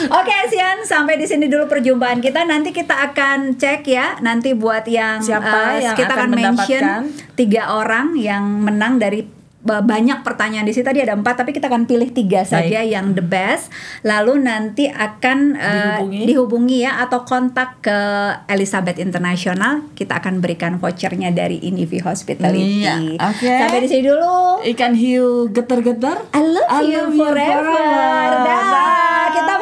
Oke, Asian, sampai di sini dulu perjumpaan kita. Nanti kita akan cek ya. Nanti buat yang Siapa yang kita akan akan mention mendapatkan? 3 orang yang menang dari banyak pertanyaan di sini. Tadi ada 4, tapi kita akan pilih 3 saja yang the best. Lalu nanti akan dihubungi ya, atau kontak ke Elizabeth International. Kita akan berikan vouchernya dari INIVI Hospitality. Iya, oke. Sampai di sini dulu. Ikan hiu getar-getar. I love you forever. Dah, kita